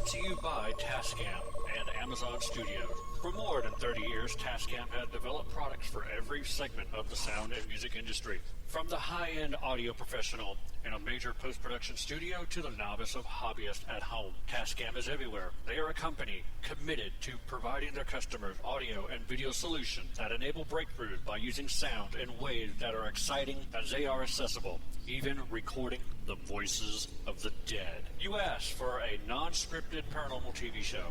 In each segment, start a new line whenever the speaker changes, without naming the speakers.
to you by Tascam and Amazon Studios. For more than 30 years, Tascam has developed products for every segment of the sound and music industry. From the high-end audio professional in a major post-production studio to the novice of hobbyist at home, Tascam is everywhere. They are a company committed to providing their customers audio and video solutions that enable breakthroughs by using sound in ways that are exciting as they are accessible, even recording the voices of the dead. You asked for a non-scripted paranormal TV show.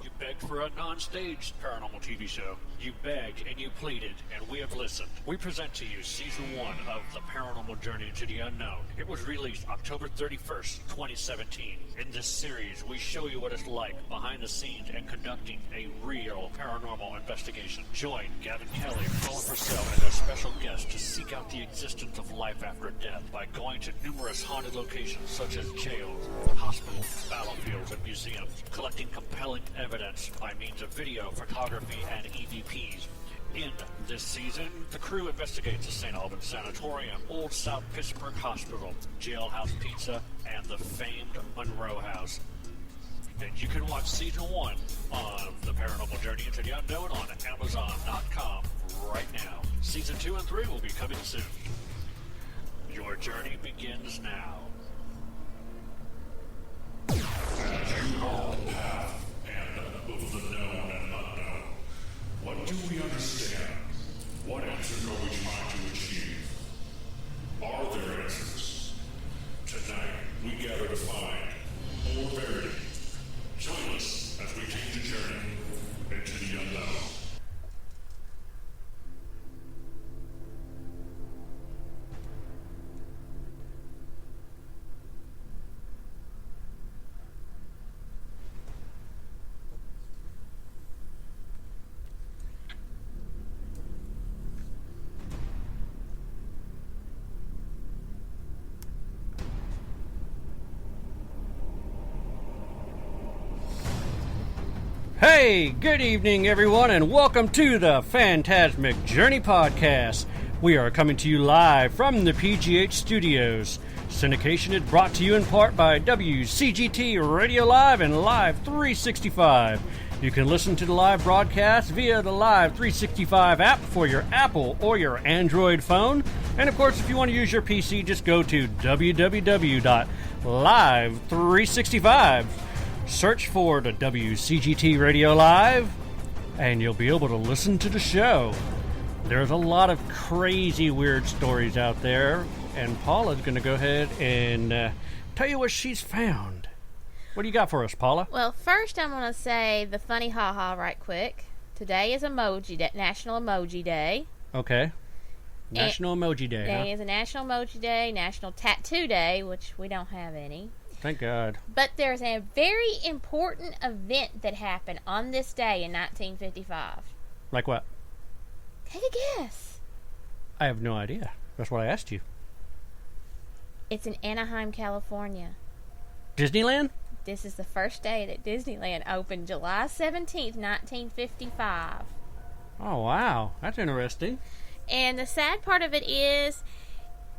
You begged for a non-staged paranormal TV show. You begged and you pleaded, and we have listened. We present to you Season 1 of The Paranormal Journey into the Unknown. It was released October 31st, 2017. In this series, we show you what it's like behind the scenes and conducting a real paranormal investigation. Join Gavin Kelly, Paula Purcell, and their special guests to seek out the existence of life after death by going to numerous haunted locations such as jails, hospitals, battlefields, and museums, collecting compelling evidence by means of video, photography, and EVPs. In this season, the crew investigates the St. Albans Sanatorium, Old South Pittsburgh Hospital, Jailhouse Pizza, and the famed Monroe House. And you can watch Season 1 of The Paranormal Journey into the Unknown on Amazon.com right now. Season 2 and 3 will be coming soon. Your journey begins now. As you follow the path and both the known and unknown, what do we understand? What answers are we trying to achieve? Are there answers? Tonight, we gather to find more verity. Join us as we take the journey into the unknown.
Hey, good evening, everyone, and welcome to the Phantasmic Journey Podcast. We are coming to you live from the PGH Studios. Syndication is brought to you in part by WCGT Radio Live and Live 365. You can listen to the live broadcast via the Live 365 app for your Apple or your Android phone. And of course, if you want to use your PC, just go to www.live365. Search for the WCGT Radio Live, and you'll be able to listen to the show. There's a lot of crazy, weird stories out there, and Paula's going to go ahead and tell you what she's found. What do you got for us, Paula?
Well, first I'm going to say the funny ha-ha right quick. Today is Emoji Day, National Emoji Day.
Okay. National Emoji Day,
Today is a National Emoji Day, National Tattoo Day, which we don't have any.
Thank God.
But there's a very important event that happened on this day in 1955.
Like what?
Take a guess.
I have no idea. That's what I asked you.
It's in Anaheim, California.
Disneyland?
This is the first day that Disneyland opened, July 17th, 1955.
Oh, wow. That's interesting.
And the sad part of it is,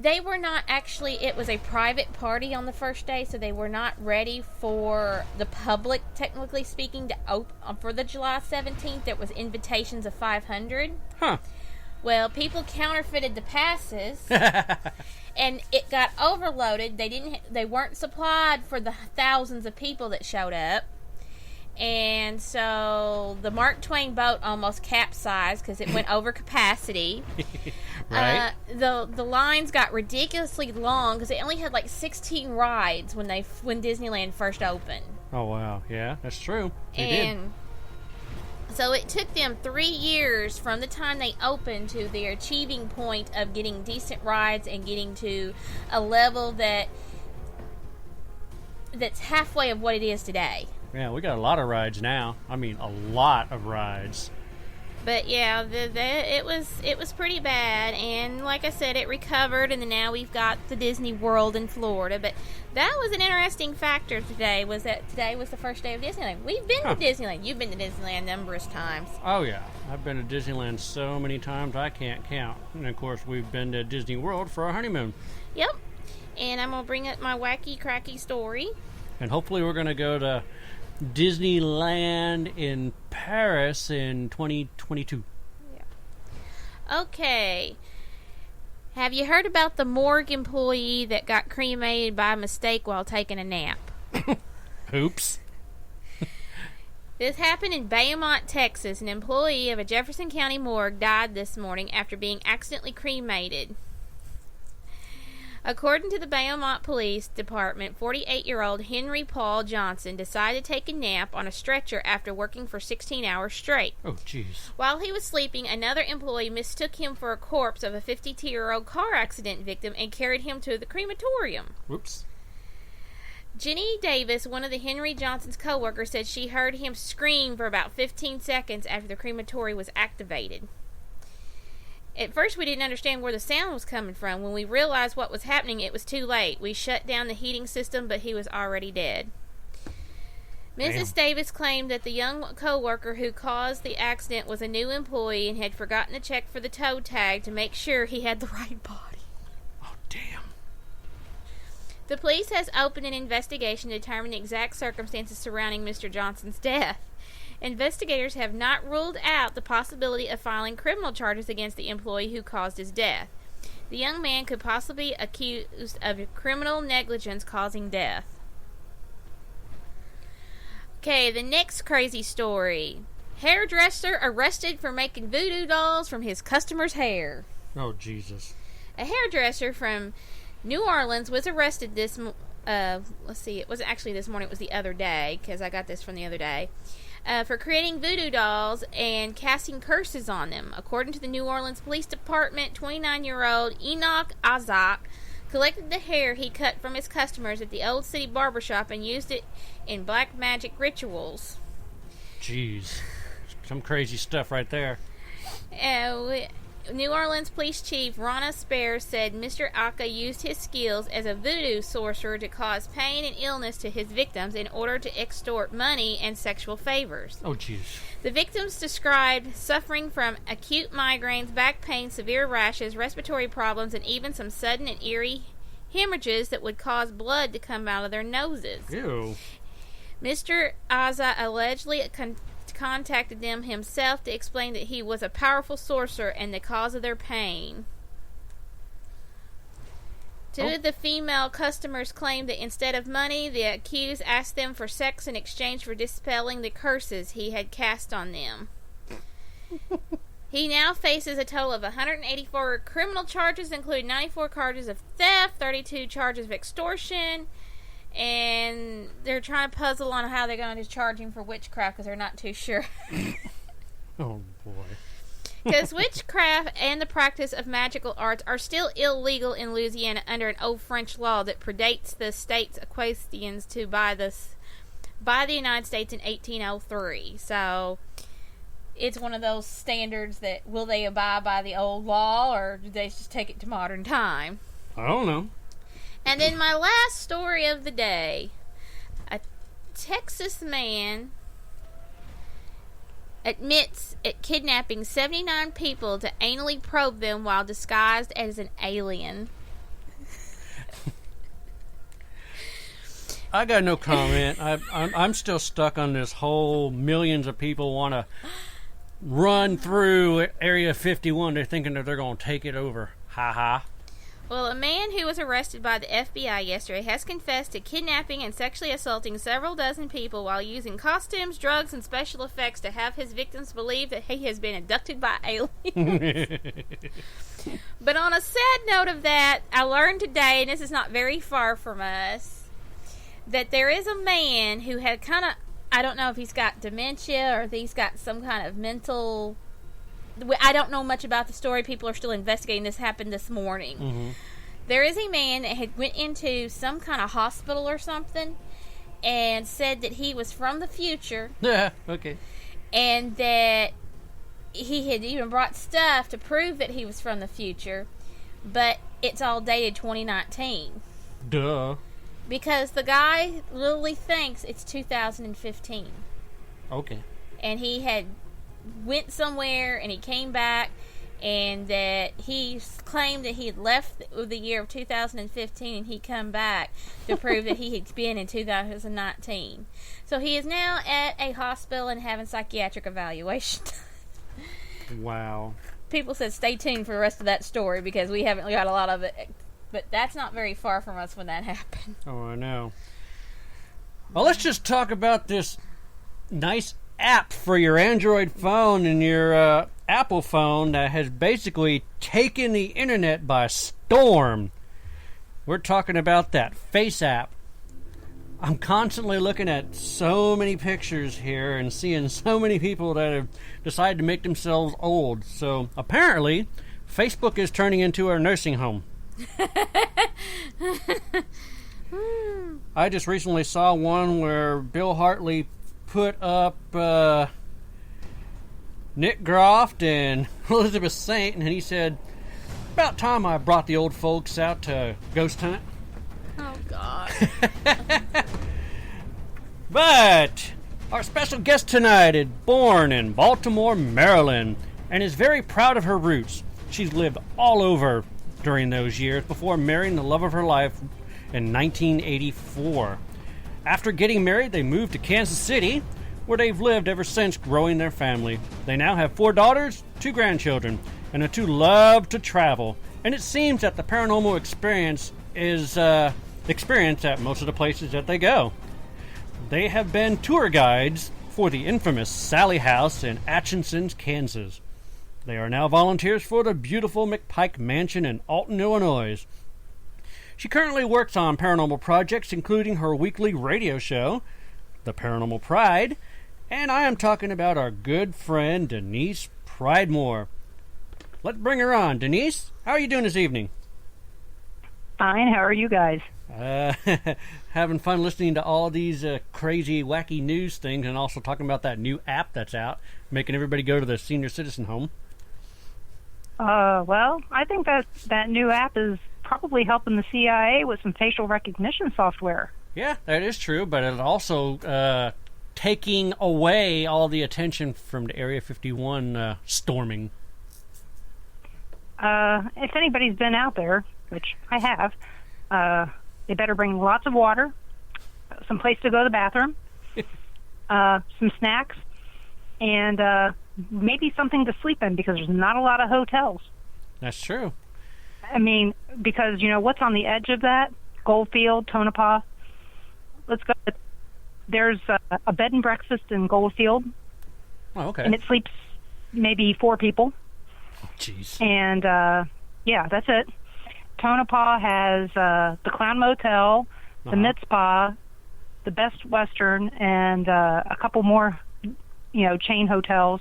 they were not actually, it was a private party on the first day, so they were not ready for the public, technically speaking, to open for the July 17th. There was invitations of 500.
Huh.
Well, people counterfeited the passes, and it got overloaded. They weren't supplied for the thousands of people that showed up. And so the Mark Twain boat almost capsized because it went over capacity.
Right.
The lines got ridiculously long because they only had like 16 rides when Disneyland first opened.
Oh, wow. Yeah, that's true. They
and
did.
So it took them 3 years from the time they opened to their achieving point of getting decent rides and getting to a level that's halfway of what it is today.
Yeah, we got a lot of rides now. I mean, a lot of rides.
But yeah, it was pretty bad, and like I said, it recovered, and then now we've got the Disney World in Florida. But that was an interesting factor today. Was that today was the first day of Disneyland? We've been to Disneyland. You've been to Disneyland numerous times.
Oh yeah, I've been to Disneyland so many times I can't count. And of course, we've been to Disney World for our honeymoon.
Yep. And I'm gonna bring up my wacky, cracky story.
And hopefully, we're gonna go to Disneyland in Paris in 2022.
Yeah. Okay. Have you heard about the morgue employee that got cremated by mistake while taking a nap?
Oops.
This happened in Beaumont, Texas. An employee of a Jefferson County morgue died this morning after being accidentally cremated. According to the Beaumont Police Department, 48-year-old Henry Paul Johnson decided to take a nap on a stretcher after working for 16 hours straight.
Oh, jeez.
While he was sleeping, another employee mistook him for a corpse of a 52-year-old car accident victim and carried him to the crematorium.
Whoops.
Jenny Davis, one of the Henry Johnson's co-workers, said she heard him scream for about 15 seconds after the crematory was activated. At first, we didn't understand where the sound was coming from. When we realized what was happening, it was too late. We shut down the heating system, but he was already dead. Mrs. Davis claimed that the young co-worker who caused the accident was a new employee and had forgotten to check for the toe tag to make sure he had the right body.
Oh, damn.
The police has opened an investigation to determine the exact circumstances surrounding Mr. Johnson's death. Investigators have not ruled out the possibility of filing criminal charges against the employee who caused his death. The young man could possibly be accused of criminal negligence causing death. Okay, the next crazy story. Hairdresser arrested for making voodoo dolls from his customer's hair.
Oh, Jesus.
A hairdresser from New Orleans was arrested it wasn't actually this morning, it was the other day, because I got this from the other day, for creating voodoo dolls and casting curses on them. According to the New Orleans Police Department, 29-year-old Enoch Azak collected the hair he cut from his customers at the Old City Barbershop and used it in black magic rituals.
Jeez. Some crazy stuff right there.
New Orleans Police Chief Ronna Spare said Mr. Aka used his skills as a voodoo sorcerer to cause pain and illness to his victims in order to extort money and sexual favors.
Oh, jeez.
The victims described suffering from acute migraines, back pain, severe rashes, respiratory problems, and even some sudden and eerie hemorrhages that would cause blood to come out of their noses.
Ew.
Mr. Aza allegedly contacted them himself to explain that he was a powerful sorcerer and the cause of their pain. Two of the female customers claimed that instead of money, the accused asked them for sex in exchange for dispelling the curses he had cast on them. He now faces a total of 184 criminal charges, including 94 charges of theft, 32 charges of extortion, and they're trying to puzzle on how they're going to charge him for witchcraft because they're not too sure.
Oh, boy.
Because witchcraft and the practice of magical arts are still illegal in Louisiana under an old French law that predates the state's equestrians by the United States in 1803. So it's one of those standards that will they abide by the old law or do they just take it to modern time?
I don't know.
And then my last story of the day. A Texas man admits at kidnapping 79 people to anally probe them while disguised as an alien.
I got no comment. I'm still stuck on this whole millions of people want to run through Area 51. They're thinking that they're going to take it over. Ha ha.
Well, a man who was arrested by the FBI yesterday has confessed to kidnapping and sexually assaulting several dozen people while using costumes, drugs, and special effects to have his victims believe that he has been abducted by aliens. But on a sad note of that, I learned today, and this is not very far from us, that there is a man who had kind of, I don't know if he's got dementia or if he's got some kind of mental... I don't know much about the story. People are still investigating. This happened this morning. Mm-hmm. There is a man that had went into some kind of hospital or something and said that he was from the future.
Yeah, okay.
And that he had even brought stuff to prove that he was from the future, but it's all dated 2019.
Duh.
Because the guy literally thinks it's 2015.
Okay.
And he had went somewhere and he came back and that he claimed that he had left the year of 2015 and he'd come back to prove that he had been in 2019. So he is now at a hospital and having psychiatric evaluation.
Wow.
People said stay tuned for the rest of that story because we haven't got a lot of it. But that's not very far from us when that happened.
Oh, I know. Well, let's just talk about this nice app for your Android phone and your Apple phone that has basically taken the internet by storm. We're talking about that Face app. I'm constantly looking at so many pictures here and seeing so many people that have decided to make themselves old. So apparently, Facebook is turning into a nursing home. I just recently saw one where Bill Hartley put up Nick Groff and Elizabeth Saint, and he said, about time I brought the old folks out to ghost hunt.
Oh, God.
But our special guest tonight is born in Baltimore, Maryland, and is very proud of her roots. She's lived all over during those years before marrying the love of her life in 1984. After getting married, they moved to Kansas City, where they've lived ever since, growing their family. They now have 4 daughters, 2 grandchildren, and the 2 love to travel. And it seems that the paranormal experience is experienced at most of the places that they go. They have been tour guides for the infamous Sallie House in Atchison, Kansas. They are now volunteers for the beautiful McPike Mansion in Alton, Illinois. She currently works on paranormal projects, including her weekly radio show, The Paranormal Pride, and I am talking about our good friend Denise Pridemore. Let's bring her on. Denise, how are you doing this evening?
Fine. How are you guys?
Having fun listening to all these crazy, wacky news things, and also talking about that new app that's out, making everybody go to the senior citizen home.
Well, I think that new app is probably helping the CIA with some facial recognition software.
Yeah, that is true, but it's also taking away all the attention from the Area 51 storming.
If anybody's been out there, which I have, they better bring lots of water, some place to go to the bathroom, some snacks, and maybe something to sleep in, because there's not a lot of hotels.
That's true.
I mean, because, what's on the edge of that? Goldfield, Tonopah. Let's go. There's a bed and breakfast in Goldfield.
Oh, okay.
And it sleeps maybe 4 people.
Oh, jeez.
And, yeah, that's it. Tonopah has the Clown Motel, the Mid-Spa, the Best Western, and a couple more, chain hotels.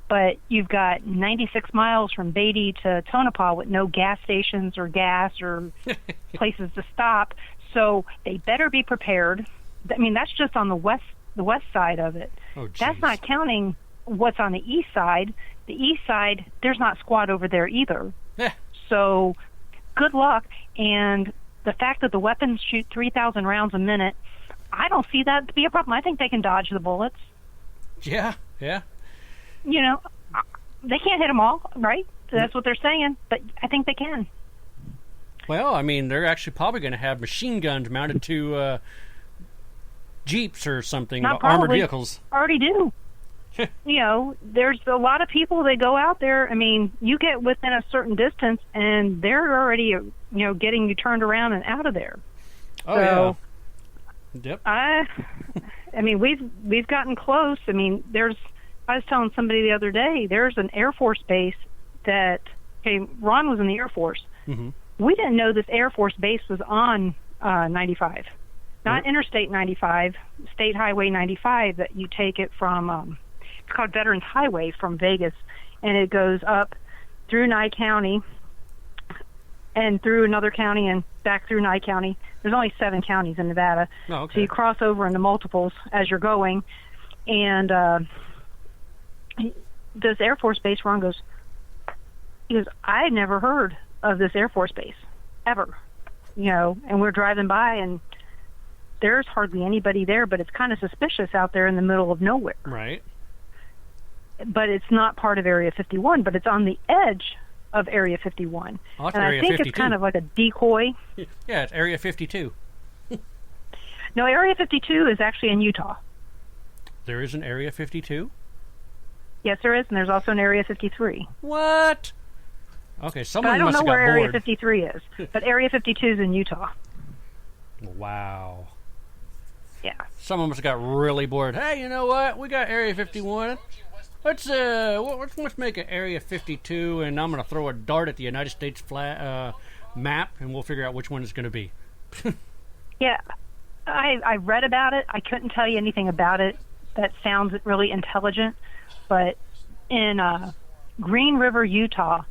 But you've got 96 miles from Beatty to Tonopah with no gas stations or gas or places to stop. So they better be prepared. I mean, that's just on the west side of it.
Oh, geez.
That's not counting what's on the east side. The east side, there's not squad over there either.
Yeah.
So good luck. And the fact that the weapons shoot 3,000 rounds a minute, I don't see that to be a problem. I think they can dodge the bullets.
Yeah, yeah.
They can't hit them all, right? That's what they're saying, but I think they can.
Well, I mean, they're actually probably going to have machine guns mounted to Jeeps or something,
Not
armored
probably.
vehicles.
Already do. There's a lot of people that go out there. I mean, you get within a certain distance, and they're already, getting you turned around and out of there.
Oh,
so,
yeah. Yep.
I mean, we've gotten close. I mean, I was telling somebody the other day, there's an Air Force base that, Ron was in the Air Force.
Mm-hmm.
We didn't know this Air Force base was on 95. Not Interstate 95, State Highway 95, that you take it from, it's called Veterans Highway from Vegas, and it goes up through Nye County and through another county and back through Nye County. There's only 7 counties in Nevada.
Oh, okay.
So you cross over into multiples as you're going, and this Air Force base, Ron goes, I had never heard of this Air Force base, ever. And we're driving by, and there's hardly anybody there, but it's kind of suspicious out there in the middle of nowhere.
Right.
but it's not part of Area 51, but it's on the edge of Area 51.
Oh, that's
and
Area
I think
52.
it's kind of like a decoy.
Yeah, it's Area 52.
No, Area 52 is actually in Utah.
There is an Area 52?
Yes, there is, and there's also an Area 53.
What? Okay,
But
someone
I don't
must
know
have
where
got
Area
bored.
53 is, but Area 52 is in Utah.
Wow.
Yeah.
Someone must have got really bored. Hey, you know what? We got Area 51. Let's make an Area 52, and I'm going to throw a dart at the United States map, and we'll figure out which one it's going to be.
Yeah. I read about it. I couldn't tell you anything about it that sounds really intelligent, but in Green River, Utah,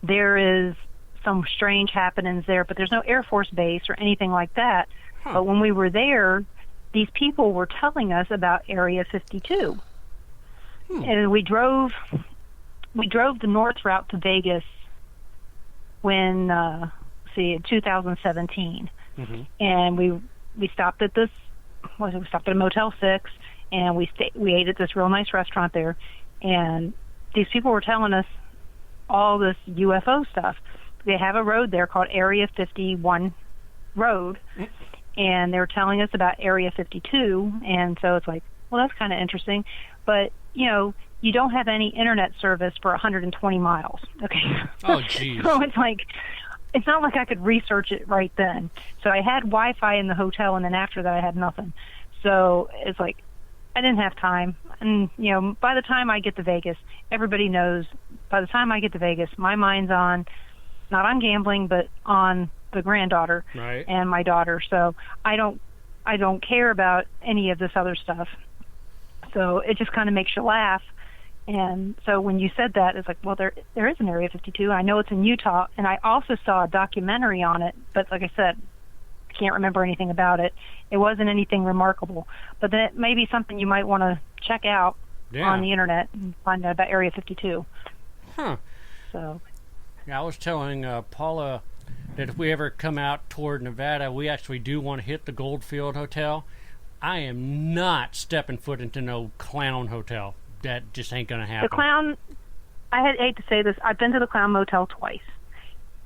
there is some strange happenings there, but there's no Air Force base or anything like that.
Huh.
But when we were there, these people were telling us about Area 52. And we drove the north route to Vegas when, in 2017.
Mm-hmm.
And we stopped at we stopped at a Motel 6, and we ate at this real nice restaurant there. And these people were telling us all this UFO stuff. They have a road there called Area 51 Road, and they were telling us about Area 52, and so it's like, well, that's kind of interesting. But, you don't have any internet service for 120 miles, okay?
Oh, geez.
So it's like, it's not like I could research it right then. So I had Wi-Fi in the hotel, and then after that I had nothing. So it's like, I didn't have time. And, by the time I get to Vegas, everybody knows, by the time I get to Vegas, my mind's not on gambling, but on the granddaughter
Right.
and my daughter. So I don't care about any of this other stuff. So it just kind of makes you laugh. And so when you said that, it's like, well, there is an Area 52. I know it's in Utah, and I also saw a documentary on it, but like I said, I can't remember anything about it. It wasn't anything remarkable. But that may be something you might want to check out on the internet and find out about Area 52.
Huh.
So,
Yeah, I was telling Paula that if we ever come out toward Nevada, we actually do want to hit the Goldfield Hotel. I am not stepping foot into no clown hotel. That just ain't going to happen.
the Clown, hate to say this, I've been to the Clown Motel twice.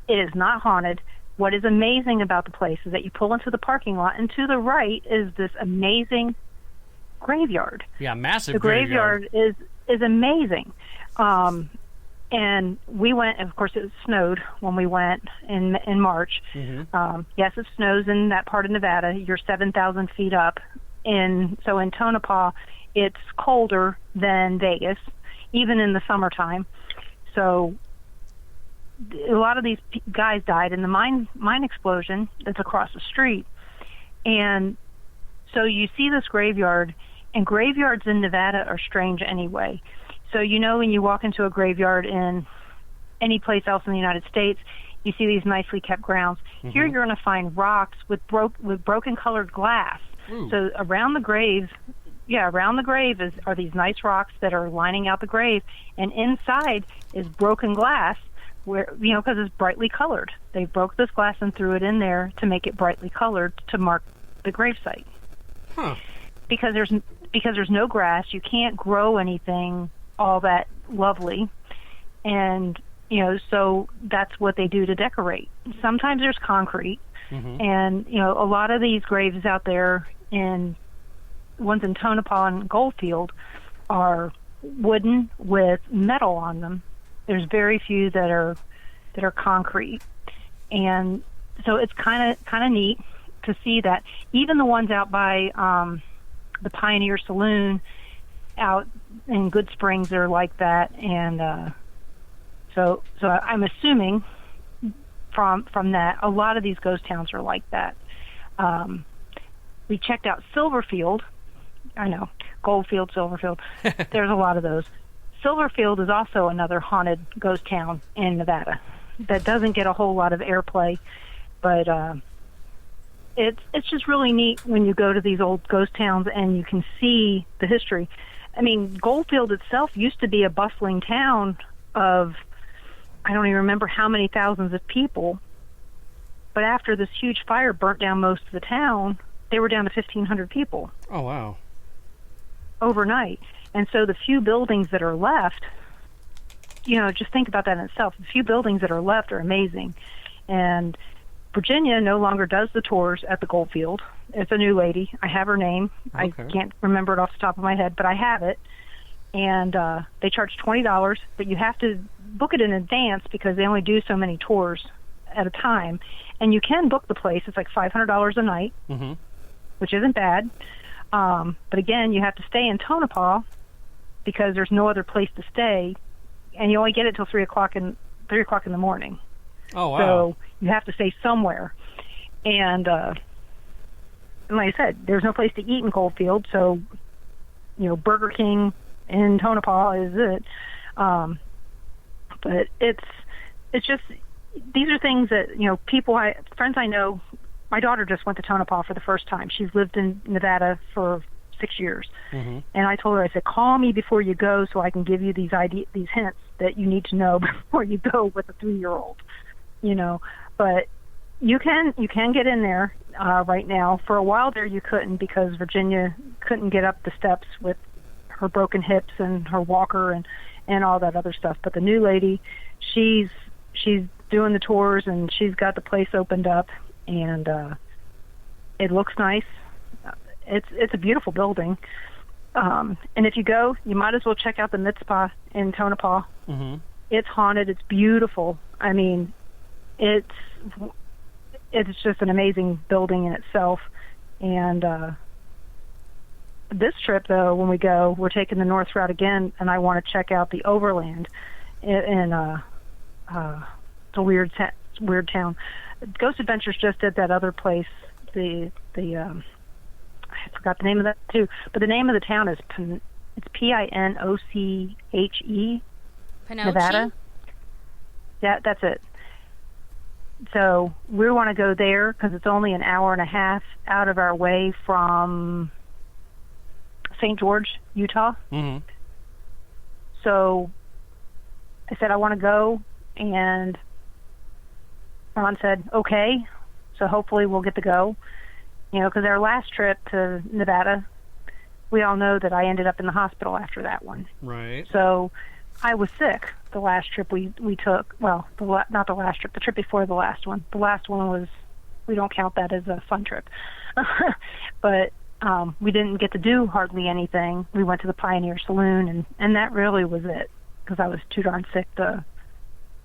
It is not haunted. What is amazing about the place is that you pull into the parking lot, and to the right is this amazing graveyard.
Yeah, massive
The graveyard is amazing. And we went, of course, it snowed when we went in March.
Mm-hmm.
Yes, it snows in that part of Nevada. You're 7,000 feet up. So in Tonopah, it's colder than Vegas, even in the summertime. So a lot of these guys died in the mine explosion that's across the street. And so you see this graveyard, and graveyards in Nevada are strange anyway. So when you walk into a graveyard in any place else in the United States, you see these nicely kept grounds.
Mm-hmm.
Here you're going to find rocks with broken colored glass.
Ooh.
So around the grave are these nice rocks that are lining out the grave, and inside is broken glass where because it's brightly colored. They broke this glass and threw it in there to make it brightly colored to mark the gravesite.
Huh.
Because there's no grass, you can't grow anything all that lovely, and so that's what they do to decorate. Sometimes there's concrete,
Mm-hmm.
and a lot of these graves out there in ones in Tonopah and Goldfield are wooden with metal on them. There's very few that are concrete, and so it's kind of neat to see that. Even the ones out by the Pioneer Saloon out in Good Springs are like that, and so I'm assuming from that a lot of these ghost towns are like that. We checked out Silverfield. I know, Goldfield, Silverfield. There's a lot of those. Silverfield is also another haunted ghost town in Nevada that doesn't get a whole lot of airplay, but it's just really neat when you go to these old ghost towns and you can see the history. I mean, Goldfield itself used to be a bustling town of, I don't even remember how many thousands of people, but after this huge fire burnt down most of the town, they were down to 1,500 people.
Oh, wow.
Overnight. And so the few buildings that are left, just think about that in itself. The few buildings that are left are amazing. And Virginia no longer does the tours at the Goldfield. It's a new lady. I have her name.
Okay.
I can't remember it off the top of my head, but I have it. And they charge $20, but you have to book it in advance because they only do so many tours at a time. And you can book the place. It's like $500 a night, which isn't bad. But again, you have to stay in Tonopah because there's no other place to stay, and you only get it till 3:00 in the morning.
Oh, wow.
So you have to stay somewhere. And like I said, there's no place to eat in Goldfield, so Burger King in Tonopah is it. But it's just, these are things that friends I know. My daughter just went to Tonopah for the first time. She's lived in Nevada for 6 years, and I told her, I said, call me before you go so I can give you these hints that you need to know before you go with a 3-year-old. But you can get in there right now. For a while there, you couldn't because Virginia couldn't get up the steps with her broken hips and her walker and all that other stuff. But the new lady, she's doing the tours, and she's got the place opened up, and it looks nice. It's a beautiful building. And if you go, you might as well check out the Mitzpah in Tonopah. It's haunted. It's beautiful. I mean, it's just an amazing building in itself. And this trip, though, when we go, we're taking the north route again, and I want to check out the Overland in it's a weird town. Ghost Adventures just did that other place. I forgot the name of that too, but the name of the town is it's Pinoche, Nevada. Yeah, that's it. So we want to go there because it's only an hour and a half out of our way from St. George, Utah. So I said I want to go, and Ron said okay. So hopefully we'll get to go. Because our last trip to Nevada, we all know that I ended up in the hospital after that one.
Right.
So I was sick the last trip we took. Well, not the last trip, the trip before the last one. The last one was, we don't count that as a fun trip. But we didn't get to do hardly anything. We went to the Pioneer Saloon, and that really was it, because I was too darn sick to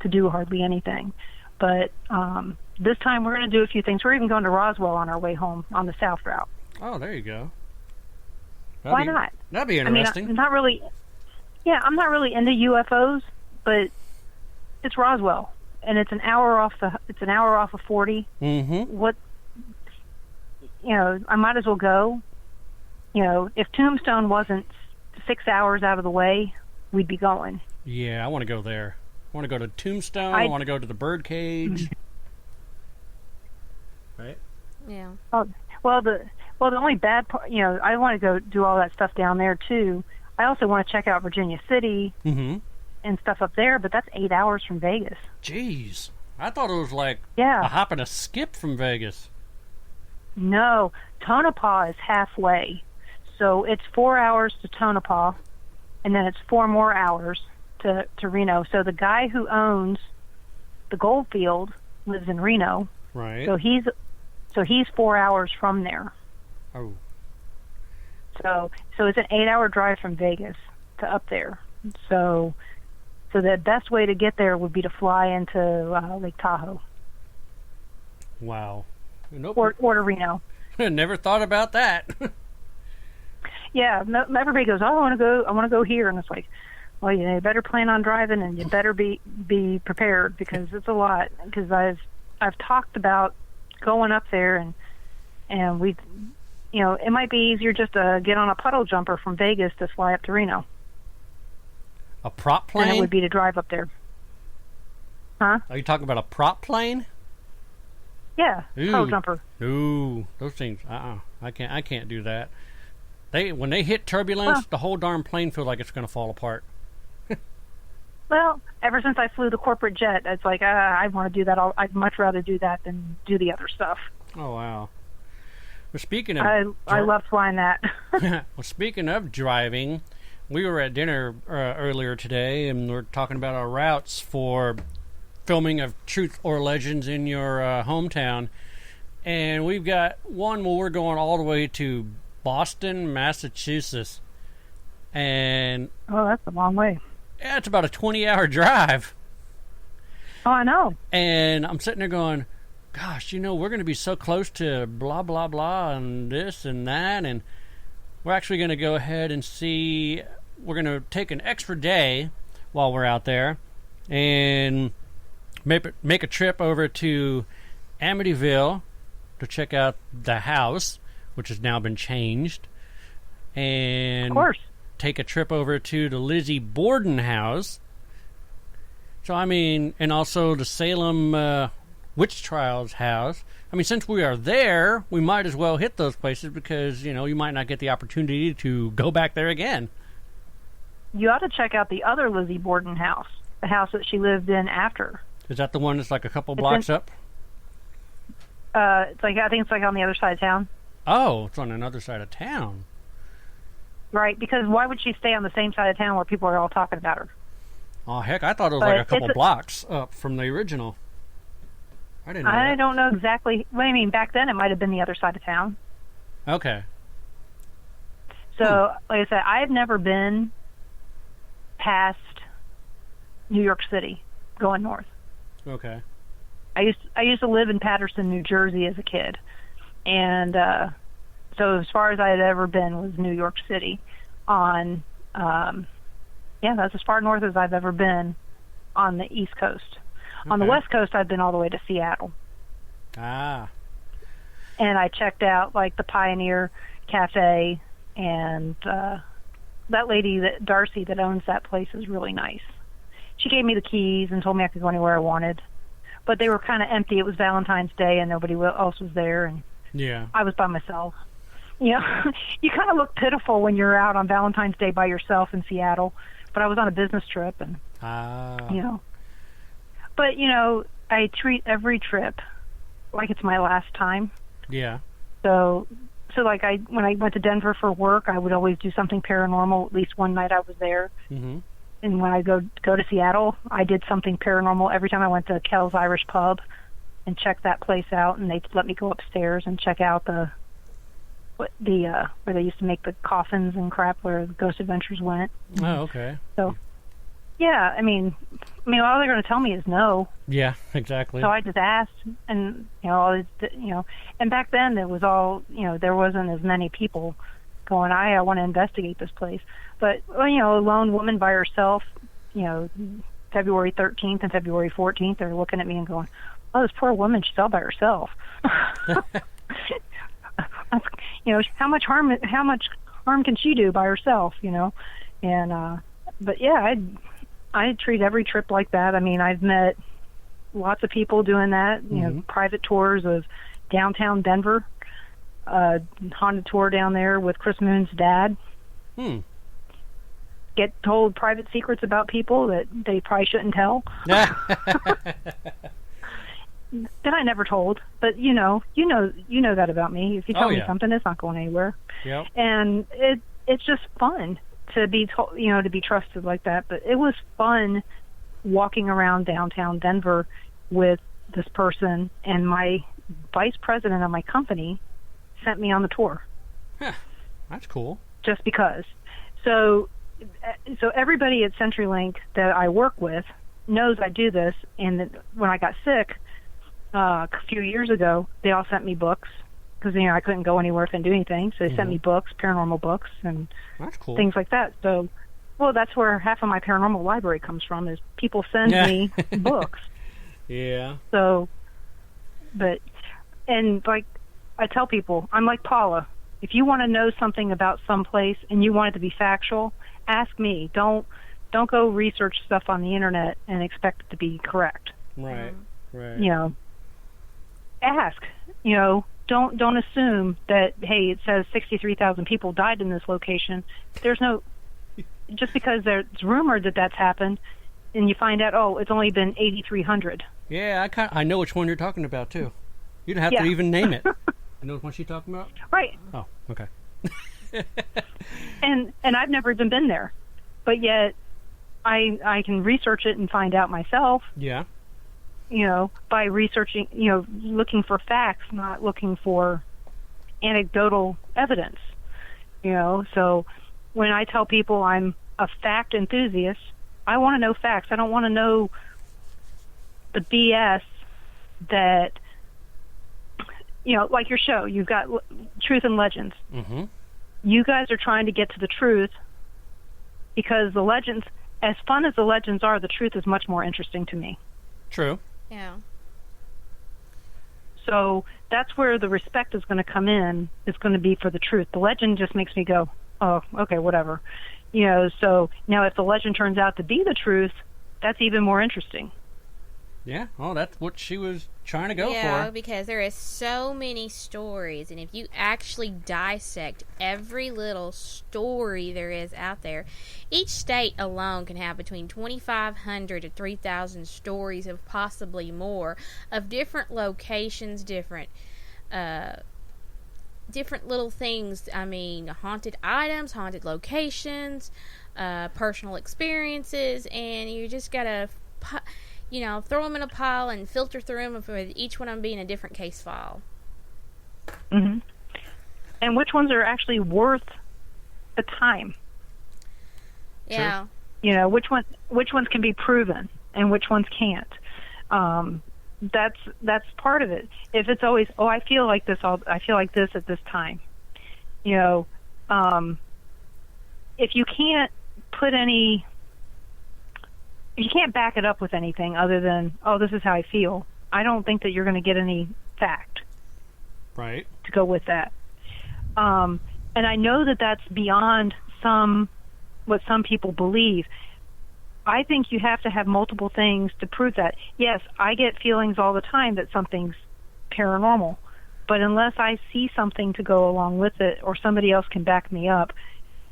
do hardly anything. But this time we're going to do a few things. We're even going to Roswell on our way home on the south route.
Oh, there you go.
Why not?
That'd be interesting.
I'm not really into UFOs, but it's Roswell, and it's an hour off of 40. What? I might as well go. If Tombstone wasn't 6 hours out of the way, we'd be going.
Yeah, I want to go there. I want to go to Tombstone. I want to go to the birdcage. Right?
Yeah.
Oh, well, the only bad part, I want to go do all that stuff down there too. I also want to check out Virginia City and stuff up there, but that's 8 hours from Vegas.
Jeez, I thought it was like
a
hop and a skip from Vegas.
No, Tonopah is halfway, so it's 4 hours to Tonopah, and then it's 4 more hours to Reno. So the guy who owns the Goldfield lives in Reno.
Right.
So he's 4 hours from there.
Oh.
So it's an 8-hour drive from Vegas to up there. So the best way to get there would be to fly into Lake Tahoe.
Wow. Nope.
Or to Reno.
Never thought about that.
Yeah, everybody goes, oh, I want to go here, and it's like, well, you better plan on driving, and you better be prepared, because it's a lot. Because I've talked about going up there, and we, it might be easier just to get on a puddle jumper from Vegas to fly up to Reno.
A prop plane?
Than it would be to drive up there. Huh?
Are you talking about a prop plane?
Yeah, puddle jumper.
Ooh, those things. I can't do that. When they hit turbulence, the whole darn plane feels like it's going to fall apart.
Well, ever since I flew the corporate jet, it's like I want to do that. I'd much rather do that than do the other stuff.
Oh wow! Well, speaking of,
I love flying that.
Well, speaking of driving, we were at dinner earlier today, and we're talking about our routes for filming of Truth or Legends in your hometown. And we've got one where we're going all the way to Boston, Massachusetts. And
Oh, that's a long way.
yeah, it's about a 20-hour drive.
Oh, I know.
And I'm sitting there going, gosh, we're going to be so close to blah, blah, blah, and this and that. And we're actually going to go ahead and see. We're going to take an extra day while we're out there and make a trip over to Amityville to check out the house, which has now been changed. And
Of course.
take a trip over to the Lizzie Borden house. So, and also the Salem Witch Trials house. Since we are there, we might as well hit those places because, you might not get the opportunity to go back there again.
You ought to check out the other Lizzie Borden house, the house that she lived in after.
Is that the one that's like a couple blocks up?
I think it's like on the other side of town.
Oh, it's on another side of town.
Right, because why would she stay on the same side of town where people are all talking about her?
Oh, heck, I thought it was
But
like a couple blocks up from the original. I didn't know that.
don't know exactly. Well, back then it might have been the other side of town.
Okay.
So, like I said, I've never been past New York City going north.
Okay.
I used to live in Paterson, New Jersey as a kid. And so as far as I had ever been was New York City on that's as far north as I've ever been on the East Coast. Okay. On the West Coast, I've been all the way to Seattle.
Ah.
And I checked out, like, the Pioneer Cafe, and that lady, Darcy, that owns that place is really nice. She gave me the keys and told me I could go anywhere I wanted. But they were kind of empty. It was Valentine's Day, and nobody else was there, and
yeah, I
was by myself. You kind of look pitiful when you're out on Valentine's Day by yourself in Seattle. But I was on a business trip, and But I treat every trip like it's my last time.
Yeah.
So like when I went to Denver for work, I would always do something paranormal. At least one night I was there.
Mm-hmm.
And when I go to Seattle, I did something paranormal every time I went to Kel's Irish Pub and checked that place out, and they'd let me go upstairs and check out where they used to make the coffins and crap where Ghost Adventures went.
Oh, okay.
So, yeah, I mean, all they're going to tell me is no.
Yeah, exactly.
So I just asked, and and back then it was all, there wasn't as many people going, I want to investigate this place. But a lone woman by herself, February 13th and February 14th, they're looking at me and going, oh, this poor woman, she's all by herself. How much harm can she do by herself, And but yeah, I treat every trip like that. I've met lots of people doing that, private tours of downtown Denver, haunted tour down there with Chris Moon's dad. Get told private secrets about people that they probably shouldn't tell. That I never told, but you know that about me. If you tell me something, it's not going anywhere.
Yep.
And it's just fun to be told, to be trusted like that. But it was fun walking around downtown Denver with this person, and my vice president of my company sent me on the tour.
Huh. That's cool.
Just because. So everybody at CenturyLink that I work with knows I do this, and that when I got sick a few years ago, they all sent me books because I couldn't go anywhere, couldn't do anything, so they sent me books, paranormal books, and
that's cool.
Things like that. So, well, that's where half of my paranormal library comes from, is people send me books.
Yeah.
So, and like I tell people, I'm like Paula. If you want to know something about some place and you want it to be factual, ask me. Don't go research stuff on the internet and expect it to be correct.
Right. Right.
Ask. Don't assume that, hey, it says 63,000 people died in this location. There's no, just because it's rumored that that's happened, and you find out, it's only been 8,300.
Yeah, I know which one you're talking about too. You don't have to even name it. You know which one she's talking about?
Right.
Oh, okay.
And I've never even been there. but yet I can research it and find out myself.
Yeah.
By researching, looking for facts, not looking for anecdotal evidence. So when I tell people I'm a fact enthusiast, I want to know facts. I don't want to know the BS that, like your show, you've got Truth and Legends.
Mm-hmm.
You guys are trying to get to the truth because the legends, as fun as the legends are, the truth is much more interesting to me.
True.
Yeah.
So that's where the respect is going to come in. It's going to be for the truth. The legend just makes me go, oh, okay, whatever. So now if the legend turns out to be the truth, that's even more interesting.
Yeah, well, that's what she was trying to go
Yeah,
for.
because there is so many stories, and if you actually dissect every little story there is out there, each state alone can have between 2,500 to 3,000 stories, of possibly more, of different locations, different little things. I mean, haunted items, haunted locations, personal experiences, and you just gotta throw them in a pile and filter through them, with each one of them being a different case file.
Mm-hmm. And which ones are actually worth the time?
Yeah.
Which ones can be proven and which ones can't. That's part of it. If it's always, I feel like this, I feel like this at this time. If you can't put any. You can't back it up with anything other than, this is how I feel. I don't think that you're going to get any fact
Right.
to go with that. And I know that that's beyond what some people believe. I think you have to have multiple things to prove that. Yes, I get feelings all the time that something's paranormal, but unless I see something to go along with it or somebody else can back me up,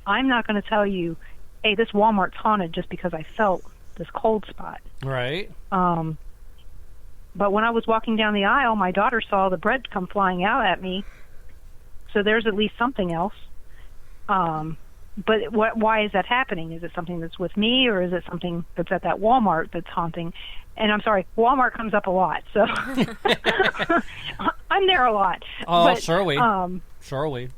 I'm not going to tell you, hey, this Walmart's haunted just because I felt this cold spot.
Right.
But when I was walking down the aisle, my daughter saw the bread come flying out at me. So there's at least something else. But why is that happening? Is it something that's with me, or is it something that's at that Walmart that's haunting? And I'm sorry, Walmart comes up a lot, so I'm there a lot.
Oh,
but,
sure we. Sure we.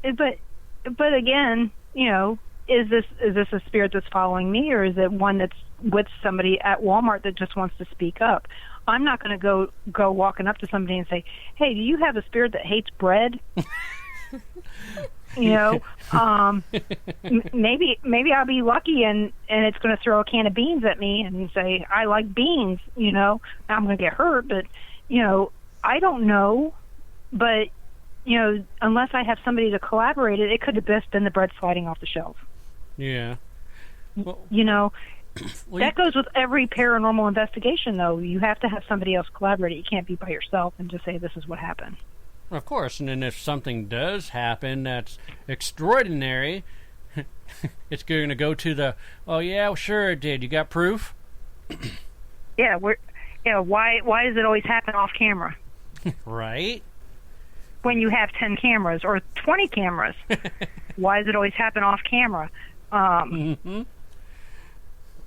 But again, is this a spirit that's following me, or is it one that's with somebody at Walmart that just wants to speak up? I'm not going to go walking up to somebody and say, "Hey, do you have a spirit that hates bread?" Maybe I'll be lucky and it's going to throw a can of beans at me and say, "I like beans." I'm going to get hurt, but I don't know. But unless I have somebody to collaborate it could have best been the bread sliding off the shelf.
Yeah. Well,
that goes with every paranormal investigation, though. You have to have somebody else collaborate it. You can't be by yourself and just say, this is what happened.
Of course, and then if something does happen that's extraordinary, it's going to go to the, oh, yeah, well, sure it did. You got proof?
Yeah, why does it always happen off camera?
Right.
When you have 10 cameras or 20 cameras, why does it always happen off camera?
Mm-hmm.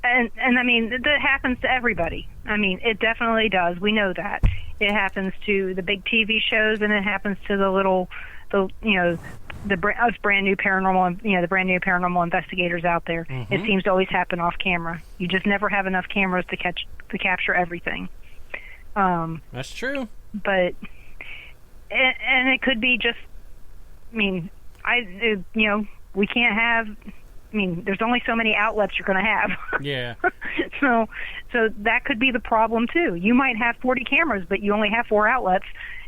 And I mean, that happens to everybody. I mean, it definitely does. We know that. It happens to the big TV shows, and it happens to us brand new paranormal, the brand new paranormal investigators out there.
Mm-hmm.
It seems to always happen off camera. You just never have enough cameras to capture everything.
That's true.
But and it could be just. I mean, we can't have. I mean, there's only so many outlets you're going to have.
Yeah.
So that could be the problem too. You might have 40 cameras, but you only have 4 outlets,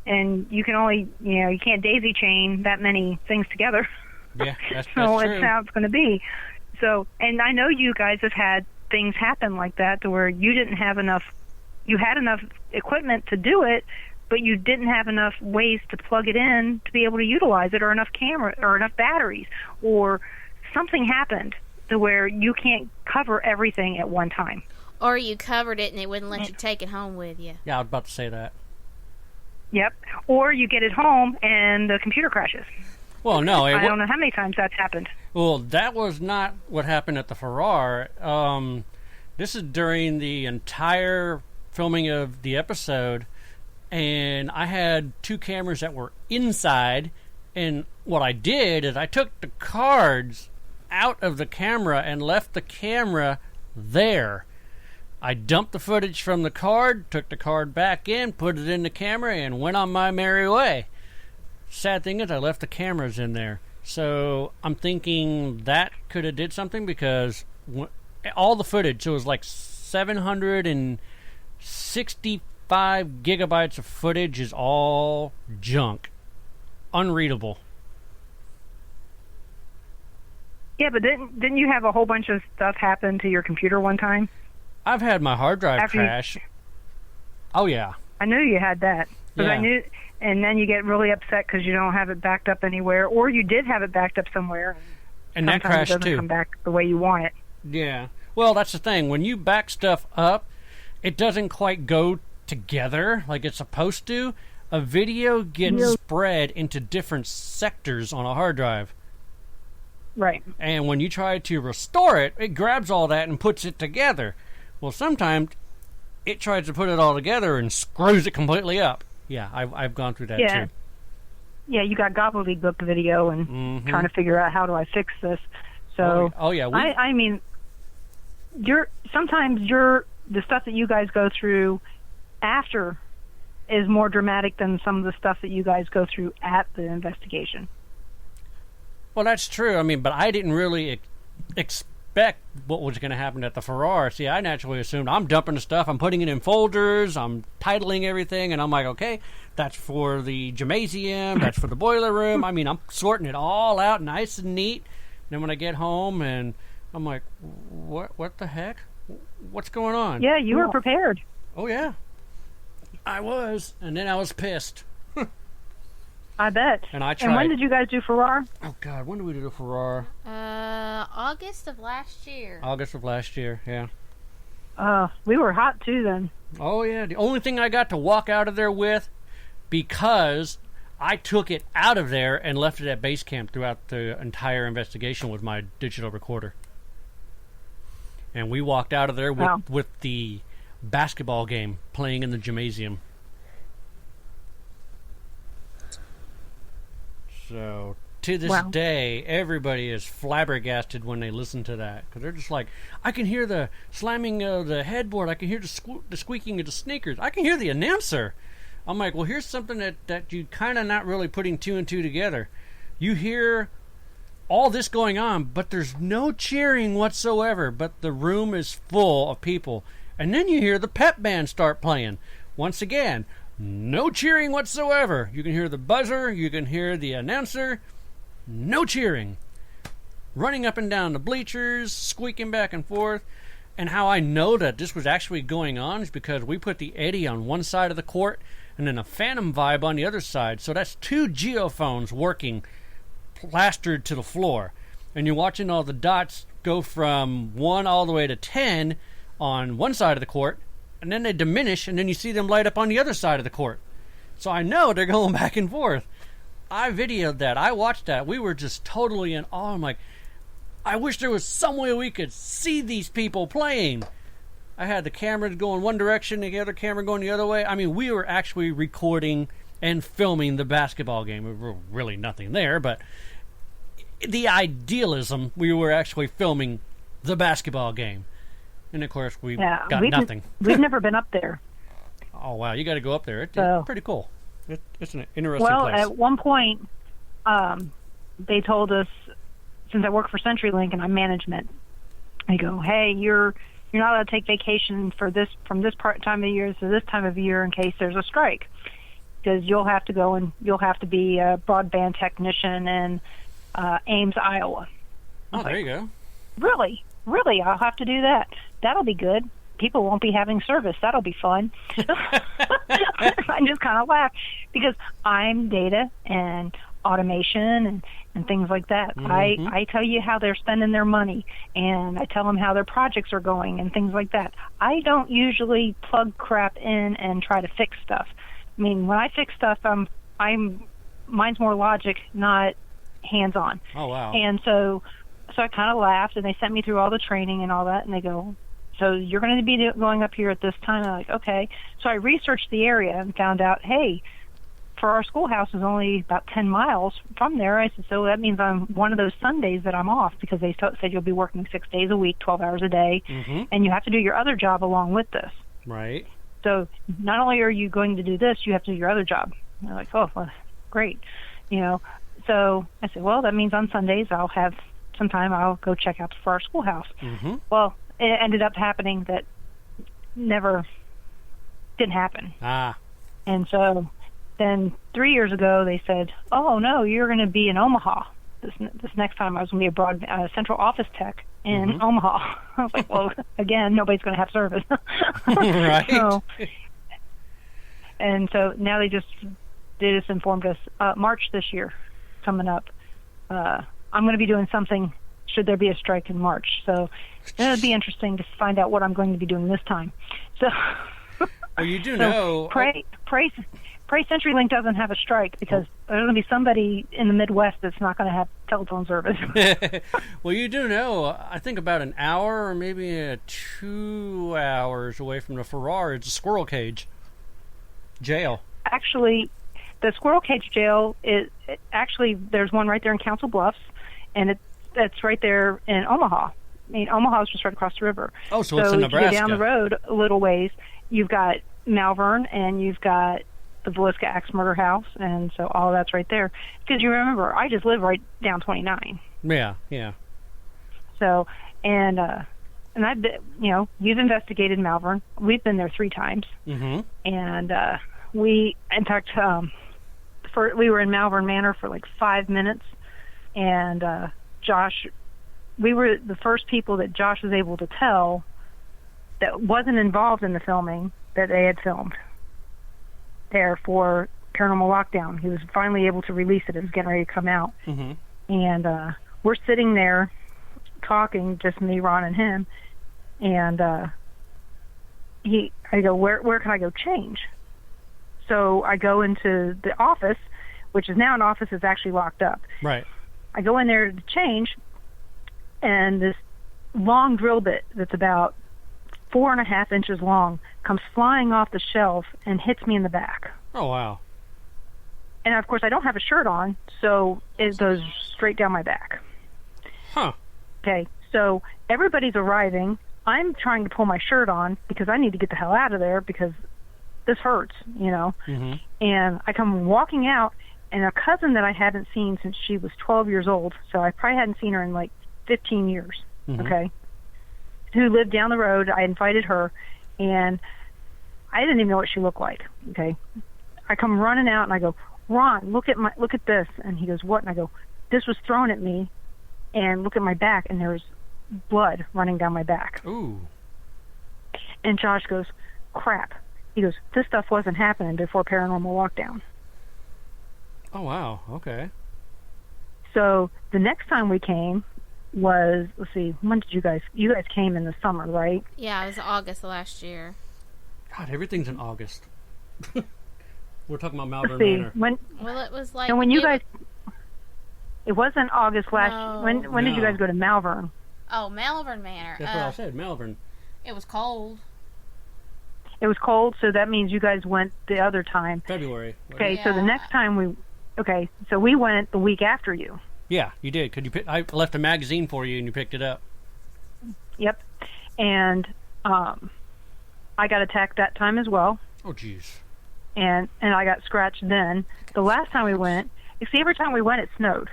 and you can only, you can't daisy chain that many things together.
Yeah, that's
so
true.
It's how it's going to be. So, and I know you guys have had things happen like that to where you didn't have enough. You had enough equipment to do it, but you didn't have enough ways to plug it in to be able to utilize it, or enough camera, or enough batteries, or something happened to where you can't cover everything at one time.
Or you covered it and it wouldn't let you take it home with you.
Yeah, I was about to say that.
Yep. Or you get it home and the computer crashes.
Well, no.
I don't know how many times that's happened.
Well, that was not what happened at the Ferrara. This is during the entire filming of the episode, and I had 2 cameras that were inside, and what I did is I took the cards out of the camera and left the camera there. I dumped the footage from the card, took the card back in, put it in the camera, and went on my merry way. Sad thing is I left the cameras in there. So I'm thinking that could have did something, because all the footage, so it was like 765 gigabytes of footage, is all junk. Unreadable.
Yeah, but didn't you have a whole bunch of stuff happen to your computer one time?
I've had my hard drive crash. Oh, yeah.
I knew you had that. Because I knew, and then you get really upset because you don't have it backed up anywhere, or you did have it backed up somewhere.
And that crashed,
it doesn't come back the way you want it.
Yeah. Well, that's the thing. When you back stuff up, it doesn't quite go together like it's supposed to. A video gets spread into different sectors on a hard drive.
Right.
And when you try to restore it, it grabs all that and puts it together. Well, sometimes it tries to put it all together and screws it completely up. Yeah, I've gone through that too.
Yeah, you got gobbledygook video and trying to figure out how do I fix this. So, I mean, sometimes the stuff that you guys go through after is more dramatic than some of the stuff that you guys go through at the investigation.
Well, that's true. I mean, but I didn't really expect what was going to happen at the Ferrara. See, I naturally assumed I'm dumping the stuff, I'm putting it in folders, I'm titling everything, and I'm like, okay, that's for the gymnasium, that's for the boiler room. I mean, I'm sorting it all out nice and neat. And then when I get home, and I'm like, what the heck? What's going on?
Yeah, you were prepared.
Oh, yeah. I was. And then I was pissed.
I bet.
And I tried.
And when did you guys do Ferrara?
Oh, God, when did we do Ferrara?
August of last year.
August of last year, yeah.
We were hot, too, then.
Oh, yeah. The only thing I got to walk out of there with, because I took it out of there and left it at base camp throughout the entire investigation, with my digital recorder. And we walked out of there with the basketball game playing in the gymnasium. So, to this day, everybody is flabbergasted when they listen to that. Because they're just like, I can hear the slamming of the headboard. I can hear the squeaking of the sneakers. I can hear the announcer. I'm like, well, here's something that you kind of not really putting 2 and 2 together. You hear all this going on, but there's no cheering whatsoever. But the room is full of people. And then you hear the pep band start playing. Once again, no cheering whatsoever. You can hear the buzzer. You can hear the announcer. No cheering. Running up and down the bleachers, squeaking back and forth. And how I know that this was actually going on is because we put the Eddy on one side of the court and then a Phantom Vibe on the other side. So that's 2 geophones working, plastered to the floor. And you're watching all the dots go from 1 all the way to 10 on one side of the court. And then they diminish, and then you see them light up on the other side of the court. So I know they're going back and forth. I videoed that. I watched that. We were just totally in awe. I'm like, I wish there was some way we could see these people playing. I had the camera going one direction, the other camera going the other way. I mean, we were actually recording and filming the basketball game. There was really nothing there, but the idealism, we were actually filming the basketball game. And, of course, we got nothing.
We've never been up there.
Oh, wow. You got to go up there. It's pretty cool. It's an interesting place.
Well, at one point, they told us, since I work for CenturyLink and I'm management, they go, hey, you're not allowed to take vacation from this time of year to this time of year in case there's a strike. Because you'll have to go and you'll have to be a broadband technician in Ames, Iowa.
Oh, there you go.
Really? Really? I'll have to do that. That'll be good. People won't be having service. That'll be fun. I just kind of laugh because I'm data and automation and things like that. Mm-hmm. I tell you how they're spending their money, and I tell them how their projects are going and things like that. I don't usually plug crap in and try to fix stuff. I mean, when I fix stuff, mine's more logic, not hands-on.
Oh, wow.
And so I kind of laughed, and they sent me through all the training and all that, and they go, so you're going to be going up here at this time? And I'm like, okay. So I researched the area and found out, hey, for our schoolhouse is only about 10 miles from there. I said, so that means on one of those Sundays that I'm off, because they said you'll be working 6 days a week, 12 hours a day, and you have to do your other job along with this.
Right.
So not only are you going to do this, you have to do your other job. And they're like, oh, well, great. So I said, well, that means on Sundays I'll have some time. I'll go check out for our schoolhouse. Well, it ended up happening that never didn't happen. And so then 3 years ago they said, oh, no, you're going to be in Omaha. This next time I was going to be a central office tech in Omaha. I was like, well, again, nobody's going to have service.
Right.
So now they just informed us March this year coming up. I'm going to be doing something should there be a strike in March. So it'll be interesting to find out what I'm going to be doing this time. So
well, you do know.
Pray CenturyLink doesn't have a strike, because there's going to be somebody in the Midwest that's not going to have telephone service.
Well, you do know, I think about an hour or maybe 2 hours away from the Ferrara, it's a squirrel cage jail.
Actually, the squirrel cage jail there's one right there in Council Bluffs, and it's right there in Omaha. I mean, Omaha's just right across the river.
Oh, so it's in Nebraska.
You go down the road a little ways, you've got Malvern, and you've got the Villisca Axe Murder House, and so all that's right there. Because you remember, I just live right down 29.
Yeah.
So, and I've been, you've investigated Malvern. We've been there 3 times. And we, in fact, we were in Malvern Manor for like 5 minutes, and Josh, we were the first people that Josh was able to tell that wasn't involved in the filming that they had filmed there for Paranormal Lockdown. He was finally able to release it. It was getting ready to come out. And we're sitting there talking, just me, Ron, and him, and I go, where can I go change? So I go into the office, which is now an office that's actually locked up.
Right.
I go in there to change, and this long drill bit that's about 4.5 inches long comes flying off the shelf and hits me in the back.
Oh, wow.
And, of course, I don't have a shirt on, so it goes straight down my back.
Huh.
Okay, so everybody's arriving. I'm trying to pull my shirt on because I need to get the hell out of there because this hurts, And I come walking out, and a cousin that I hadn't seen since she was 12 years old, so I probably hadn't seen her in like 15 years, okay, who lived down the road. I invited her, and I didn't even know what she looked like, okay. I come running out, and I go, Ron, look at this. And he goes, what? And I go, this was thrown at me, and look at my back, and there's blood running down my back.
Ooh.
And Josh goes, crap. He goes, this stuff wasn't happening before Paranormal Lockdown.
Oh, wow. Okay.
So the next time we came was, let's see, when did you guys came in the summer, right?
Yeah, it was August of last year.
God, everything's in August. We're talking about Malvern
Let's see,
Manor.
Well, it was like...
And when you guys... It wasn't August last year. When did you guys go to Malvern?
Oh, Malvern Manor.
That's what I said, Malvern.
It was cold.
It was cold, so that means you guys went the other time.
February.
Okay,
Yeah.
so the next time so we went the week after you.
Yeah, you did. I left a magazine for you, and you picked it up.
Yep. And I got attacked that time as well.
Oh, jeez.
And I got scratched then. The last time we went, every time we went, it snowed.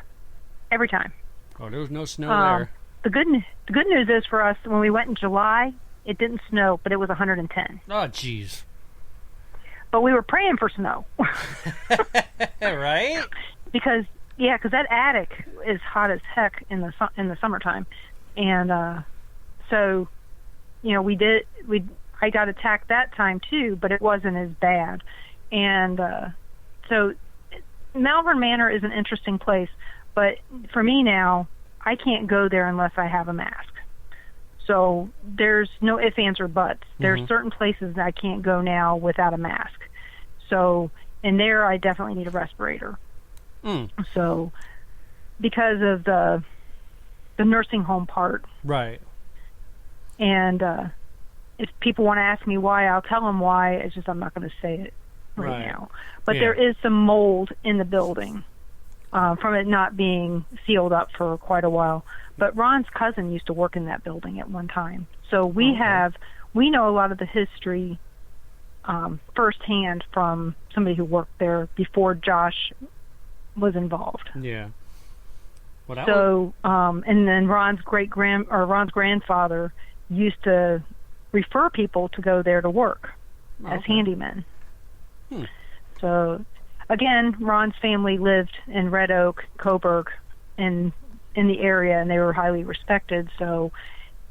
Every time.
Oh, there was no snow there.
The good news is for us, when we went in July, it didn't snow, but it was 110.
Oh, jeez.
But we were praying for snow.
Right?
Because that attic is hot as heck in the summertime. And so, I got attacked that time too, but it wasn't as bad. And so Malvern Manor is an interesting place, but for me now, I can't go there unless I have a mask. So there's no ifs, ands, or buts. There's certain places that I can't go now without a mask. So in there, I definitely need a respirator. So because of the nursing home part.
Right.
And if people want to ask me why, I'll tell them why. It's just I'm not going to say it right now. But there is some mold in the building from it not being sealed up for quite a while. But Ron's cousin used to work in that building at one time. So we know a lot of the history firsthand from somebody who worked there before Josh was involved.
Yeah.
Well, and then Ron's grandfather used to refer people to go there to work as handymen. So, again, Ron's family lived in Red Oak, Coburg, and in the area, and they were highly respected. So,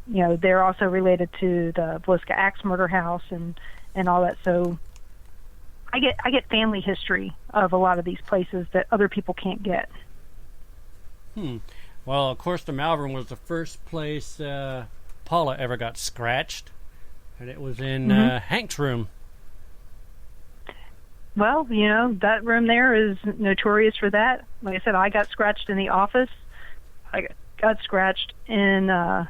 they're also related to the Bliska Axe murder house and all that. So, I get family history of a lot of these places that other people can't get.
Well, of course, the Malvern was the first place Paula ever got scratched, and it was in Hank's room.
Well, that room there is notorious for that. Like I said, I got scratched in the office. I got scratched in the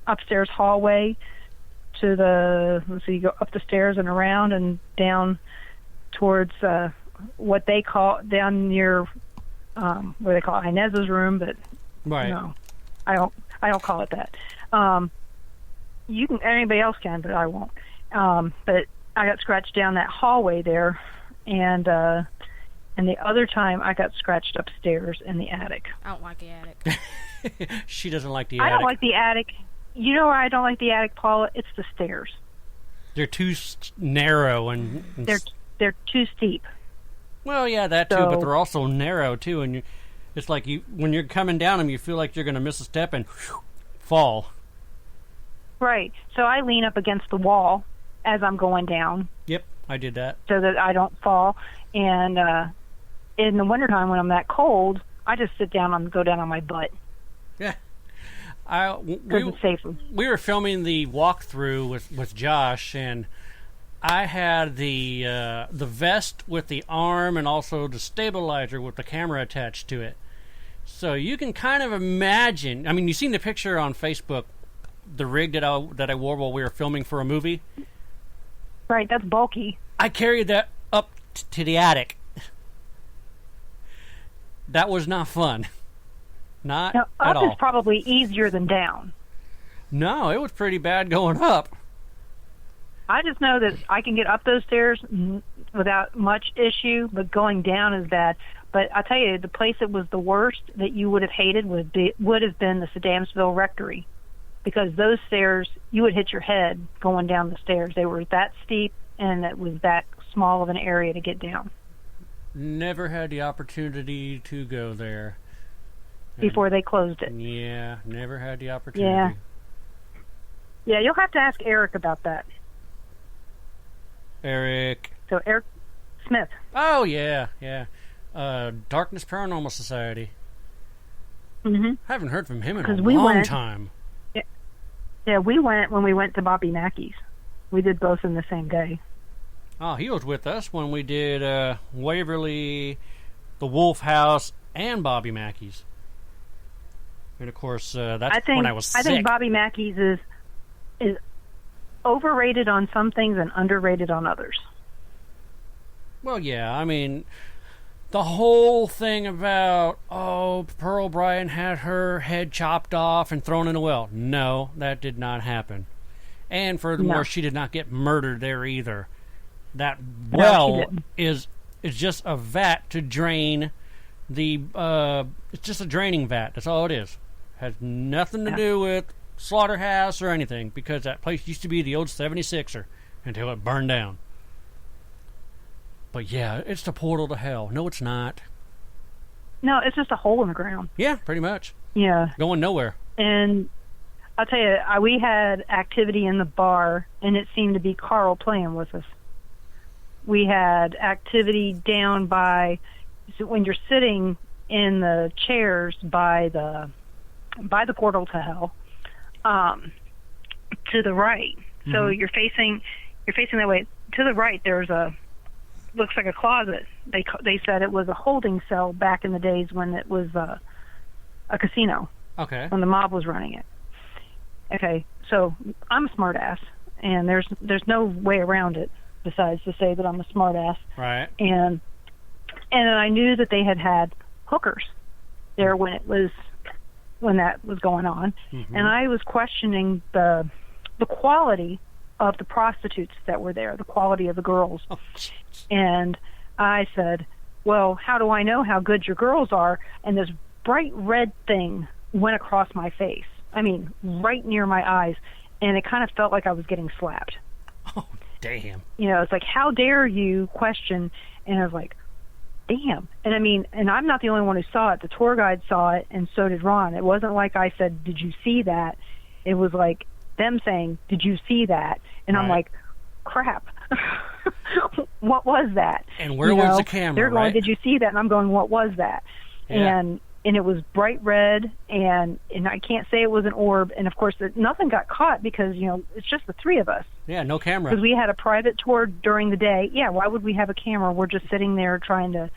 upstairs hallway to you go up the stairs and around and down towards what they call down near what they call Inez's room, but no, I don't call it that. Anybody else can, but I won't. But I got scratched down that hallway there, and the other time I got scratched upstairs in the attic.
I don't like the attic.
She doesn't like the attic.
I don't like the attic. You know why I don't like the attic, Paula? It's the stairs.
They're too narrow and
they're too steep.
Well, yeah, that too, but they're also narrow too, and it's like when you're coming down them, you feel like you're going to miss a step and fall.
Right. So I lean up against the wall as I'm going down.
Yep, I did that.
So that I don't fall. And in the wintertime when I'm that cold, I just sit down and go down on my butt.
Yeah.
It's safer.
We were filming the walkthrough with Josh, and I had the vest with the arm and also the stabilizer with the camera attached to it. So you can kind of imagine. I mean, you've seen the picture on Facebook, the rig that I wore while we were filming for a movie.
Right, that's bulky.
I carried that up to the attic. That was not fun. Not
now,
at all.
Up is probably easier than down.
No, it was pretty bad going up.
I just know that I can get up those stairs without much issue, but going down is bad. But I'll tell you, the place that was the worst that you would have hated would have been the Sedamsville Rectory, because those stairs, you would hit your head going down the stairs. They were that steep, and it was that small of an area to get down.
Never had the opportunity to go there.
Before they closed it.
Yeah, never had the opportunity.
Yeah, you'll have to ask Eric about that.
Eric.
So Eric Smith.
Oh, yeah. Darkness Paranormal Society.
Mm-hmm.
I haven't heard from him in a long time.
Yeah, we went when we went to Bobby Mackey's. We did both in the same day.
Oh, he was with us when we did Waverly, the Wolf House, and Bobby Mackey's. And, of course, that's when I was sick.
I think Bobby Mackey's is overrated on some things and underrated on others.
Well, yeah, I mean, the whole thing about, Pearl Bryan had her head chopped off and thrown in a well. No, that did not happen. And furthermore, she did not get murdered there either. That well is just a vat to drain the, it's just a draining vat. That's all it is. Has nothing to do with slaughterhouse or anything, because that place used to be the old 76er until it burned down. But yeah, it's the portal to hell. No, it's not.
No, it's just a hole in the ground.
Yeah, pretty much.
Yeah.
Going nowhere.
And I'll tell you, we had activity in the bar, and it seemed to be Carl playing with us. We had activity down by, when you're sitting in the chairs by the portal to hell, to the right. Mm-hmm. So you're facing that way. To the right, there's looks like a closet. They said it was a holding cell back in the days when it was a casino.
Okay.
When the mob was running it. Okay, so I'm a smartass, and there's no way around it besides to say that I'm a smartass.
Right.
And I knew that they had hookers there when that was going on, and I was questioning the quality of the prostitutes that were there, the quality of the girls.
Oh.
And I said, well, how do I know how good your girls are? And this bright red thing went across my face. I mean, right near my eyes, and it kind of felt like I was getting slapped.
Oh, damn.
You know, it's like, how dare you question? And I was like, damn. And I mean, and I'm not the only one who saw it. The tour guide saw it, and so did Ron. It wasn't like I said, did you see that? It was like them saying, did you see that? And I'm like, crap. What was that?
And where was the camera?
They're going,
right?
did you see that? And I'm going, what was that?
Yeah.
And it was bright red, and I can't say it was an orb. And of course, nothing got caught because, you know, it's just the three of us.
Yeah, no camera.
Because we had a private tour during the day. Yeah, why would we have a camera? We're just sitting there trying to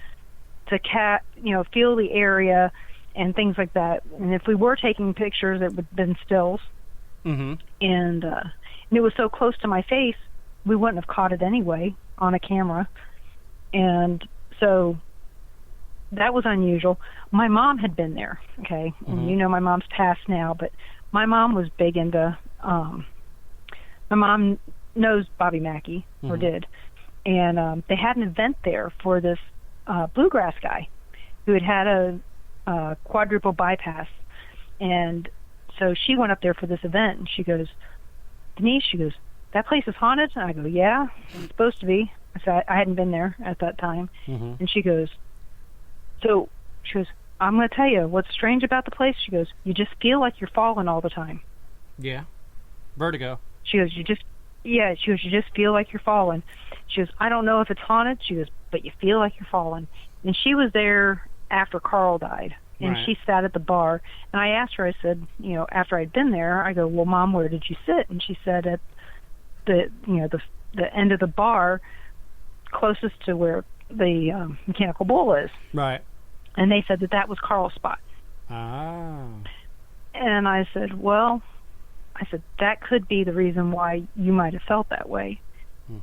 feel the area and things like that. And if we were taking pictures, it would have been stills.
Mm-hmm.
And it was so close to my face, we wouldn't have caught it anyway on a camera. And so that was unusual. My mom had been there, okay? And you know my mom's passed now, but my mom was big into, my mom knows Bobby Mackey, or did, and they had an event there for this bluegrass guy who had a quadruple bypass. And so she went up there for this event, and she goes, Denise, she goes, that place is haunted? And I go, yeah, it's supposed to be. I said, I hadn't been there at that time. And she goes, I'm going to tell you what's strange about the place. She goes, you just feel like you're falling all the time.
Yeah. Vertigo.
She goes, you just feel like you're falling. She goes, I don't know if it's haunted. She goes, but you feel like you're falling. And she was there after Carl died. And she sat at the bar. And I asked her, I said, you know, after I'd been there, I go, well, Mom, where did you sit? And she said at the end of the bar, closest to where the mechanical bull is.
Right.
And they said that was Carl's spot.
Ah.
And I said, well, that could be the reason why you might have felt that way.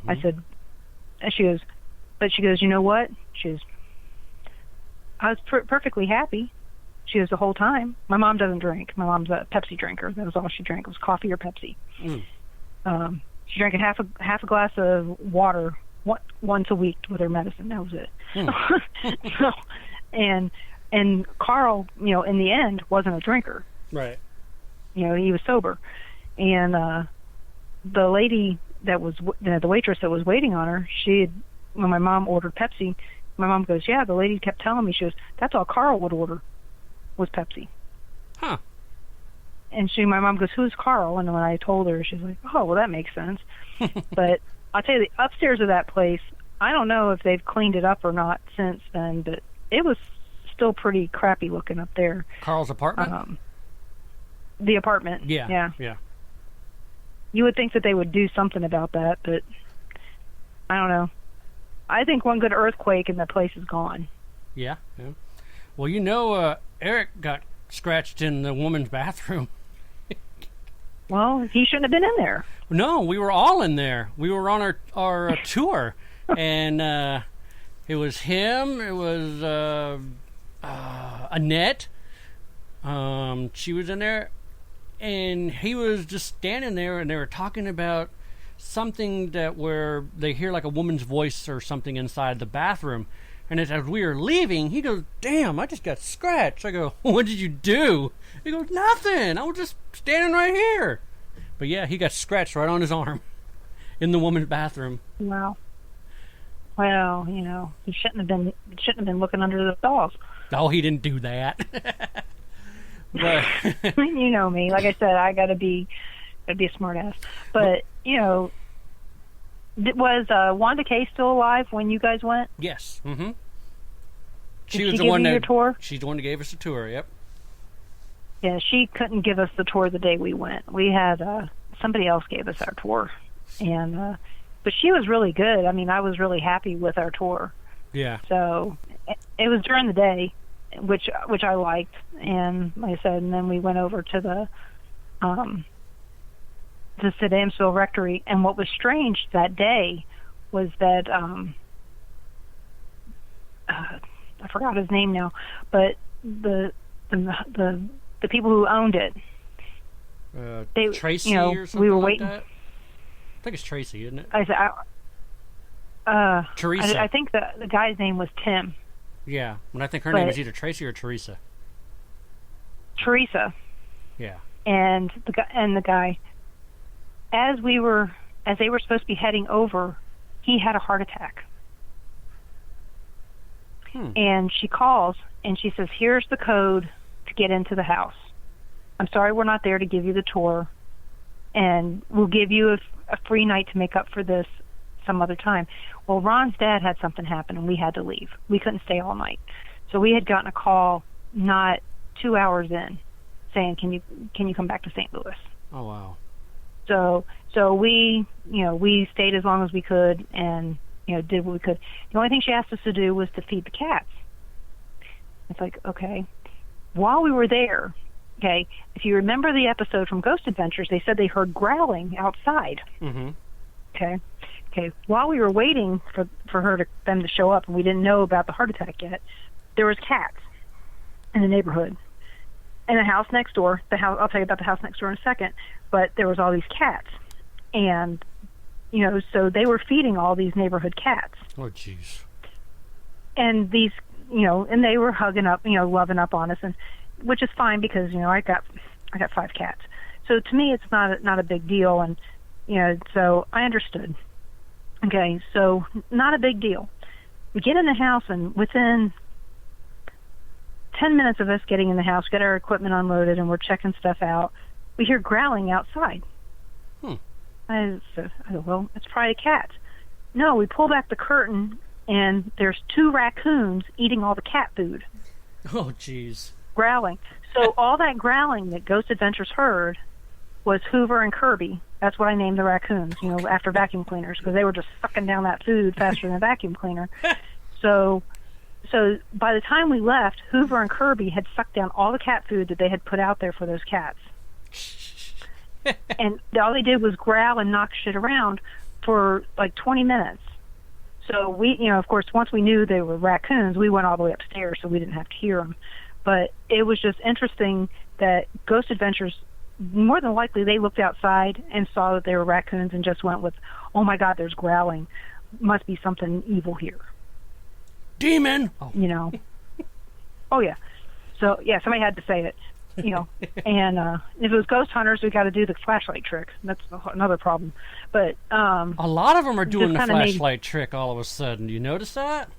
I said, and she goes, you know what? She goes, I was perfectly happy. She goes, the whole time. My mom doesn't drink. My mom's a Pepsi drinker. That was all she drank. It was coffee or Pepsi. She drank half a glass of water once a week with her medicine. That was it. So, and Carl, you know, in the end, wasn't a drinker.
Right.
You know, he was sober. And the lady that was, the waitress that was waiting on her, when my mom ordered Pepsi, my mom goes, yeah, the lady kept telling me, she goes, that's all Carl would order was Pepsi.
Huh.
And my mom goes, who's Carl? And when I told her, she's like, oh, well, that makes sense. But I'll tell you, the upstairs of that place, I don't know if they've cleaned it up or not since then, but it was still pretty crappy looking up there.
Carl's apartment?
The apartment.
Yeah.
You would think that they would do something about that, but I don't know. I think one good earthquake and the place is gone.
Yeah. Well, you know, Eric got scratched in the woman's bathroom.
Well, he shouldn't have been in there.
No, we were all in there. We were on our tour, and it was him. It was Annette. She was in there, and he was just standing there, and they were talking about something where they hear like a woman's voice or something inside the bathroom. And as we were leaving, he goes, damn, I just got scratched. I go, what did you do? He goes, nothing. I was just standing right here. But yeah, he got scratched right on his arm in the woman's bathroom.
Wow. Well, you know, he shouldn't have been looking under the stalls.
Oh, he didn't do that. But
you know me. Like I said, I gotta be a smart ass. But, you know, was Wanda Kay still alive when you guys went?
Yes. Mm-hmm.
She was the one that tour?
She's the one that gave us the tour. Yep.
Yeah, she couldn't give us the tour the day we went. We had somebody else gave us our tour, and But she was really good. I mean, I was really happy with our tour.
Yeah.
So it was during the day, which I liked. And like I said, and then we went over to the Damsville Rectory. And what was strange that day was that I forgot his name now, but the people who owned it,
Tracy,
you know,
or something
we were
like
waiting.
that? I think it's Tracy, isn't it?
I said,
Teresa.
I think the guy's name was Tim.
Yeah, and I think her name is either Tracy or Teresa.
Teresa.
Yeah.
And the guy, as they were supposed to be heading over, he had a heart attack. And she calls and she says, "Here's the code to get into the house. I'm sorry we're not there to give you the tour, and we'll give you a free night to make up for this some other time." Well, Ron's dad had something happen and we had to leave. We couldn't stay all night. So we had gotten a call not 2 hours in saying, can you come back to St. Louis?
Oh, wow.
So we stayed as long as we could and, did what we could. The only thing she asked us to do was to feed the cats. It's like, okay. While we were there, okay, if you remember the episode from Ghost Adventures, they said they heard growling outside.
Mm-hmm.
Okay. While we were waiting for them to show up, and we didn't know about the heart attack yet, there was cats in the neighborhood. In the house next door, I'll tell you about the house next door in a second, but there was all these cats. And, so they were feeding all these neighborhood cats.
Oh, jeez.
And these, and they were hugging up, loving up on us, and which is fine because, I got 5 cats. So to me, it's not a big deal, and, so I understood. Okay, so not a big deal. We get in the house, and within 10 minutes of us getting in the house, get our equipment unloaded, and we're checking stuff out, we hear growling outside. I said, well, it's probably cats. No, we pull back the curtain, and there's 2 raccoons eating all the cat food.
Oh, jeez.
Growling. So all that growling that Ghost Adventures heard was Hoover and Kirby. That's what I named the raccoons, after vacuum cleaners, because they were just sucking down that food faster than a vacuum cleaner. So by the time we left, Hoover and Kirby had sucked down all the cat food that they had put out there for those cats. And all they did was growl and knock shit around for like 20 minutes. So we, of course, once we knew they were raccoons, we went all the way upstairs so we didn't have to hear them. But it was just interesting that Ghost Adventures, more than likely, they looked outside and saw that they were raccoons and just went with, "Oh my God, there's growling. Must be something evil here."
Demon!
Oh. Oh, yeah. So, yeah, somebody had to say it. And if it was ghost hunters, we got to do the flashlight trick. That's another problem. But
a lot of them are doing the flashlight trick all of a sudden. Do you notice that?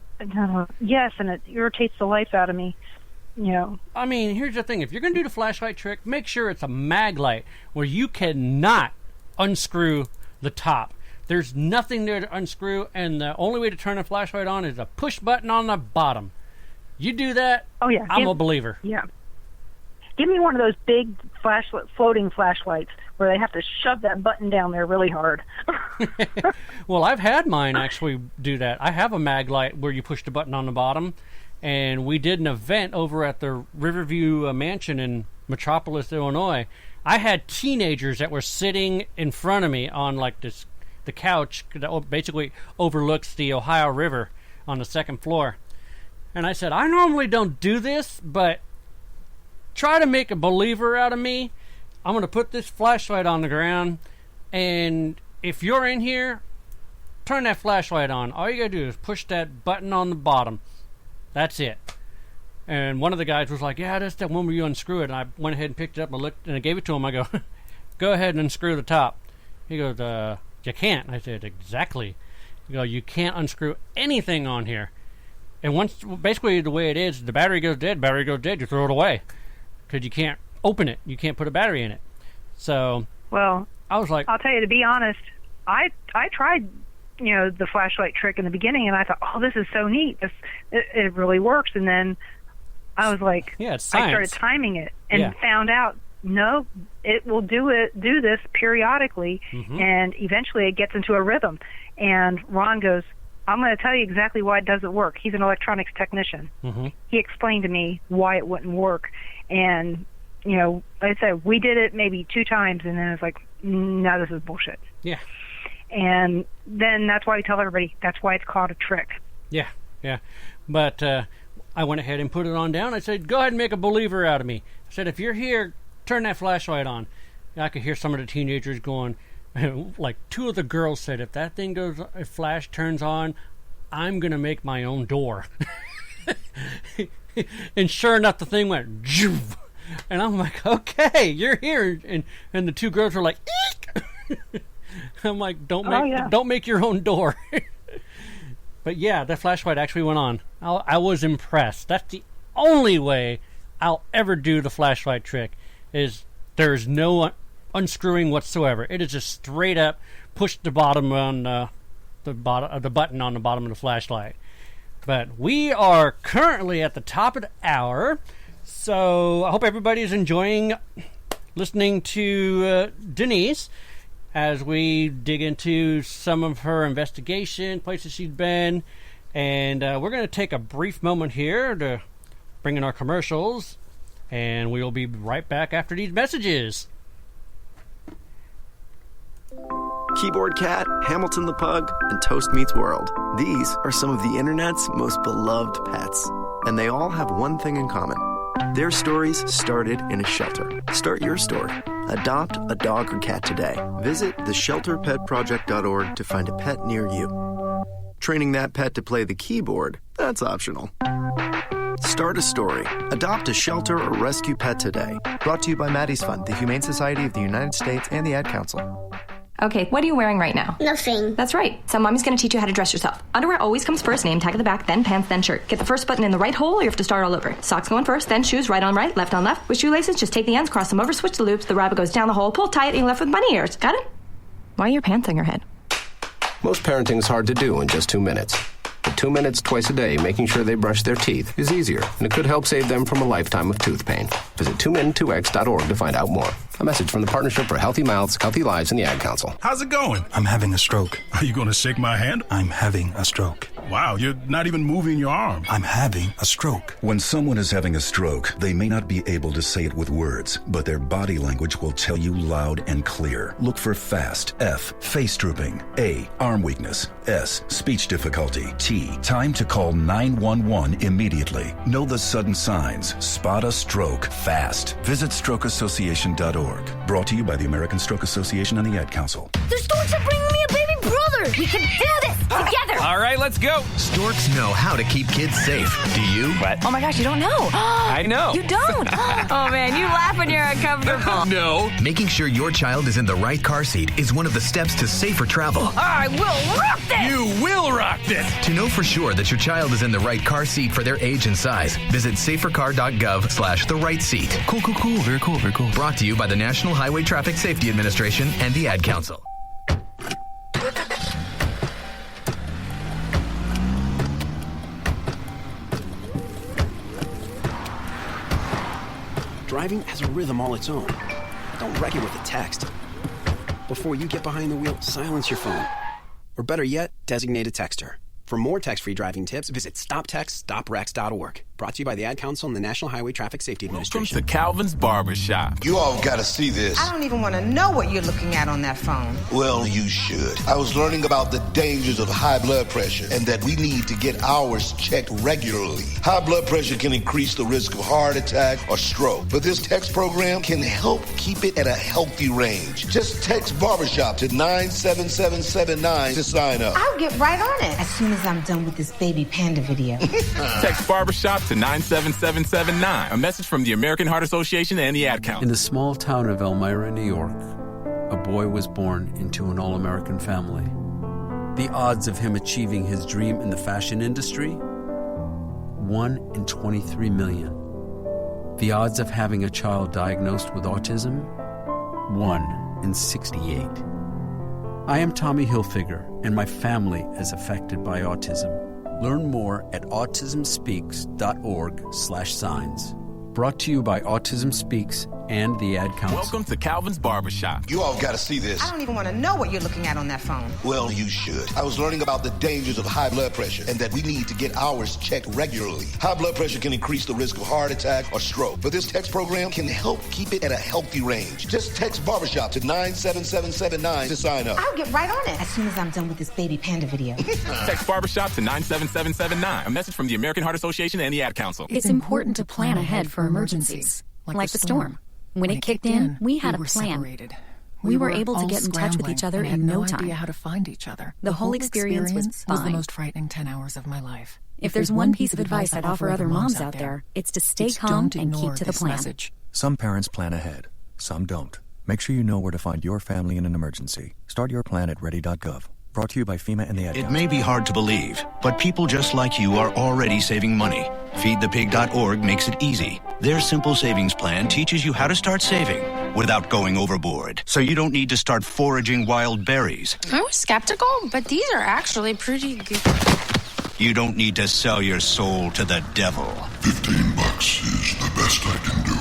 Yes, and it irritates the life out of me.
I mean, here's the thing. If you're going to do the flashlight trick, make sure it's a mag light where you cannot unscrew the top. There's nothing there to unscrew, and the only way to turn a flashlight on is a push button on the bottom. You do that,
oh yeah,
I'm a believer.
Yeah. Give me one of those big floating flashlights where they have to shove that button down there really hard.
Well, I've had mine actually do that. I have a mag light where you push the button on the bottom, and we did an event over at the Riverview Mansion in Metropolis, Illinois. I had teenagers that were sitting in front of me on like the couch that basically overlooks the Ohio River on the second floor. And I said, I normally don't do this, but try to make a believer out of me. I'm going to put this flashlight on the ground, and if you're in here, turn that flashlight on. All you got to do is push that button on the bottom. That's it. And one of the guys was like, yeah, that's that one where you unscrew it. And I went ahead and picked it up and looked, and I gave it to him. I go, go ahead and unscrew the top. He goes, you can't. I said, exactly. You go, you can't unscrew anything on here. And once, basically the way it is, the battery goes dead, you throw it away. Because you can't open it. You can't put a battery in it. So,
well,
I was like,
I'll tell you, to be honest, I tried, the flashlight trick in the beginning, and I thought, oh, this is so neat. It really works. And then I was like,
yeah, it's science.
I started timing it and found out, no, it will do this periodically, and eventually it gets into a rhythm. And Ron goes, I'm going to tell you exactly why it doesn't work. He's an electronics technician. He explained to me why it wouldn't work. And, like I said, we did it maybe 2 times, and then it's like, no, this is bullshit.
Yeah.
And then that's why we tell everybody that's why it's called a trick.
Yeah. But I went ahead and put it on down. I said, go ahead and make a believer out of me. I said, if you're here, turn that flashlight on. And I could hear some of the teenagers going, like 2 of the girls said, if that thing goes, if flash turns on, I'm going to make my own door. And sure enough, the thing went, Zhoof. And I'm like, okay, you're here. And the 2 girls were like, eek. I'm like, don't make your own door. But yeah, that flashlight actually went on. I was impressed. That's the only way I'll ever do the flashlight trick, is there's no unscrewing whatsoever. It is just straight up push the bottom on the button on the bottom of the flashlight. But we are currently at the top of the hour, so I hope everybody is enjoying listening to Denise as we dig into some of her investigation, places she's been, and we're going to take a brief moment here to bring in our commercials, and we will be right back after these messages.
Keyboard Cat, Hamilton the Pug, and Toast Meets World. These are some of the internet's most beloved pets, and they all have one thing in common. Their stories started in a shelter. Start your story. Adopt a dog or cat today. Visit theshelterpetproject.org to find a pet near you. Training that pet to play the keyboard, that's optional. Start a story. Adopt a shelter or rescue pet today. Brought to you by Maddie's Fund, the Humane Society of the United States, and the Ad Council.
Okay, what are you wearing right now?
Nothing.
That's right. So mommy's going to teach you how to dress yourself. Underwear always comes first, name tag at the back, then pants, then shirt. Get the first button in the right hole or you have to start all over. Socks going first, then shoes, right on right, left on left. With shoelaces, just take the ends, cross them over, switch the loops, the rabbit goes down the hole, pull tight, and you're left with bunny ears. Got it? Why are your pants on your head?
Most parenting's hard to do in just 2 minutes. But 2 minutes twice a day making sure they brush their teeth is easier, and it could help save them from a lifetime of tooth pain. Visit 2min2x.org to find out more. A message from the Partnership for Healthy Mouths, Healthy Lives, and the Ad Council.
How's it going?
I'm having a stroke.
Are you going to shake my hand?
I'm having a stroke.
Wow, you're not even moving your arm.
I'm having a stroke.
When someone is having a stroke, they may not be able to say it with words, but their body language will tell you loud and clear. Look for FAST. F, face drooping. A, arm weakness. S, speech difficulty. T, time to call 911 immediately. Know the sudden signs. Spot a stroke fast. Visit strokeassociation.org. Brought to you by the American Stroke Association and the Ad Council.
The storks are bringing me a baby brother. We can do this together.
All right, let's go.
Storks know how to keep kids safe. Do you?
What?
Oh my gosh, you don't know.
I know.
You don't? Oh man, you laugh when you're uncomfortable.
No.
Making sure your child is in the right car seat is one of the steps to safer travel.
I will rock this.
You will rock this.
To know for sure that your child is in the right car seat for their age and size, visit safercar.gov/the right seat.
Cool. Very cool.
Brought to you by the National Highway Traffic Safety Administration and the Ad Council.
Driving has a rhythm all its own. Don't wreck it with a text. Before you get behind the wheel, silence your phone. Or better yet, designate a texter. For more text-free driving tips, visit stoptextstoprex.org. Brought to you by the Ad Council and the National Highway Traffic Safety Administration.
Welcome to Calvin's Barbershop.
You all got to see this.
I don't even want to know what you're looking at on that phone.
Well, you should. I was learning about the dangers of high blood pressure and that we need to get ours checked regularly. High blood pressure can increase the risk of heart attack or stroke, but this text program can help keep it at a healthy range. Just text barbershop to 97779 to sign up.
I'll get right on it as soon as I'm done with this baby panda video.
Text barbershop to 97779. A message from the American Heart Association and the Ad Council.
In the small town of Elmira, New York, a boy was born into an all-American family. The odds of him achieving his dream in the fashion industry? 1 in 23 million. The odds of having a child diagnosed with autism? 1 in 68. I am Tommy Hilfiger, and my family is affected by autism. Learn more at autismspeaks.org/signs. Brought to you by Autism Speaks and the Ad Council.
Welcome to Calvin's Barbershop.
You all got to see this.
I don't even want to know what you're looking at on that phone.
Well, you should. I was learning about the dangers of high blood pressure and that we need to get ours checked regularly. High blood pressure can increase the risk of heart attack or stroke, but this text program can help keep it at a healthy range. Just text Barbershop to 97779 to sign up.
I'll get right on it as soon as I'm done with this baby panda video.
Text Barbershop to 97779. A message from the American Heart Association and the Ad Council.
It's important to plan ahead for emergencies, like the storm. When it kicked in, we had a plan.
Separated.
We were able to get in touch with each other in no time.
Idea how to find each other.
The whole experience was fine.
The most frightening 10 hours of my life.
If there's one piece of advice I'd offer other moms out there, it's to stay calm and keep to the plan.
Message.
Some parents plan ahead, some don't. Make sure you know where to find your family in an emergency. Start your plan at ready.gov. Brought to you by FEMA and the Ad Council.
It may be hard to believe, but people just like you are already saving money. FeedThePig.org makes it easy. Their simple savings plan teaches you how to start saving without going overboard. So you don't need to start foraging wild berries.
I was skeptical, but these are actually pretty good.
You don't need to sell your soul to the devil.
$15 is the best I can do.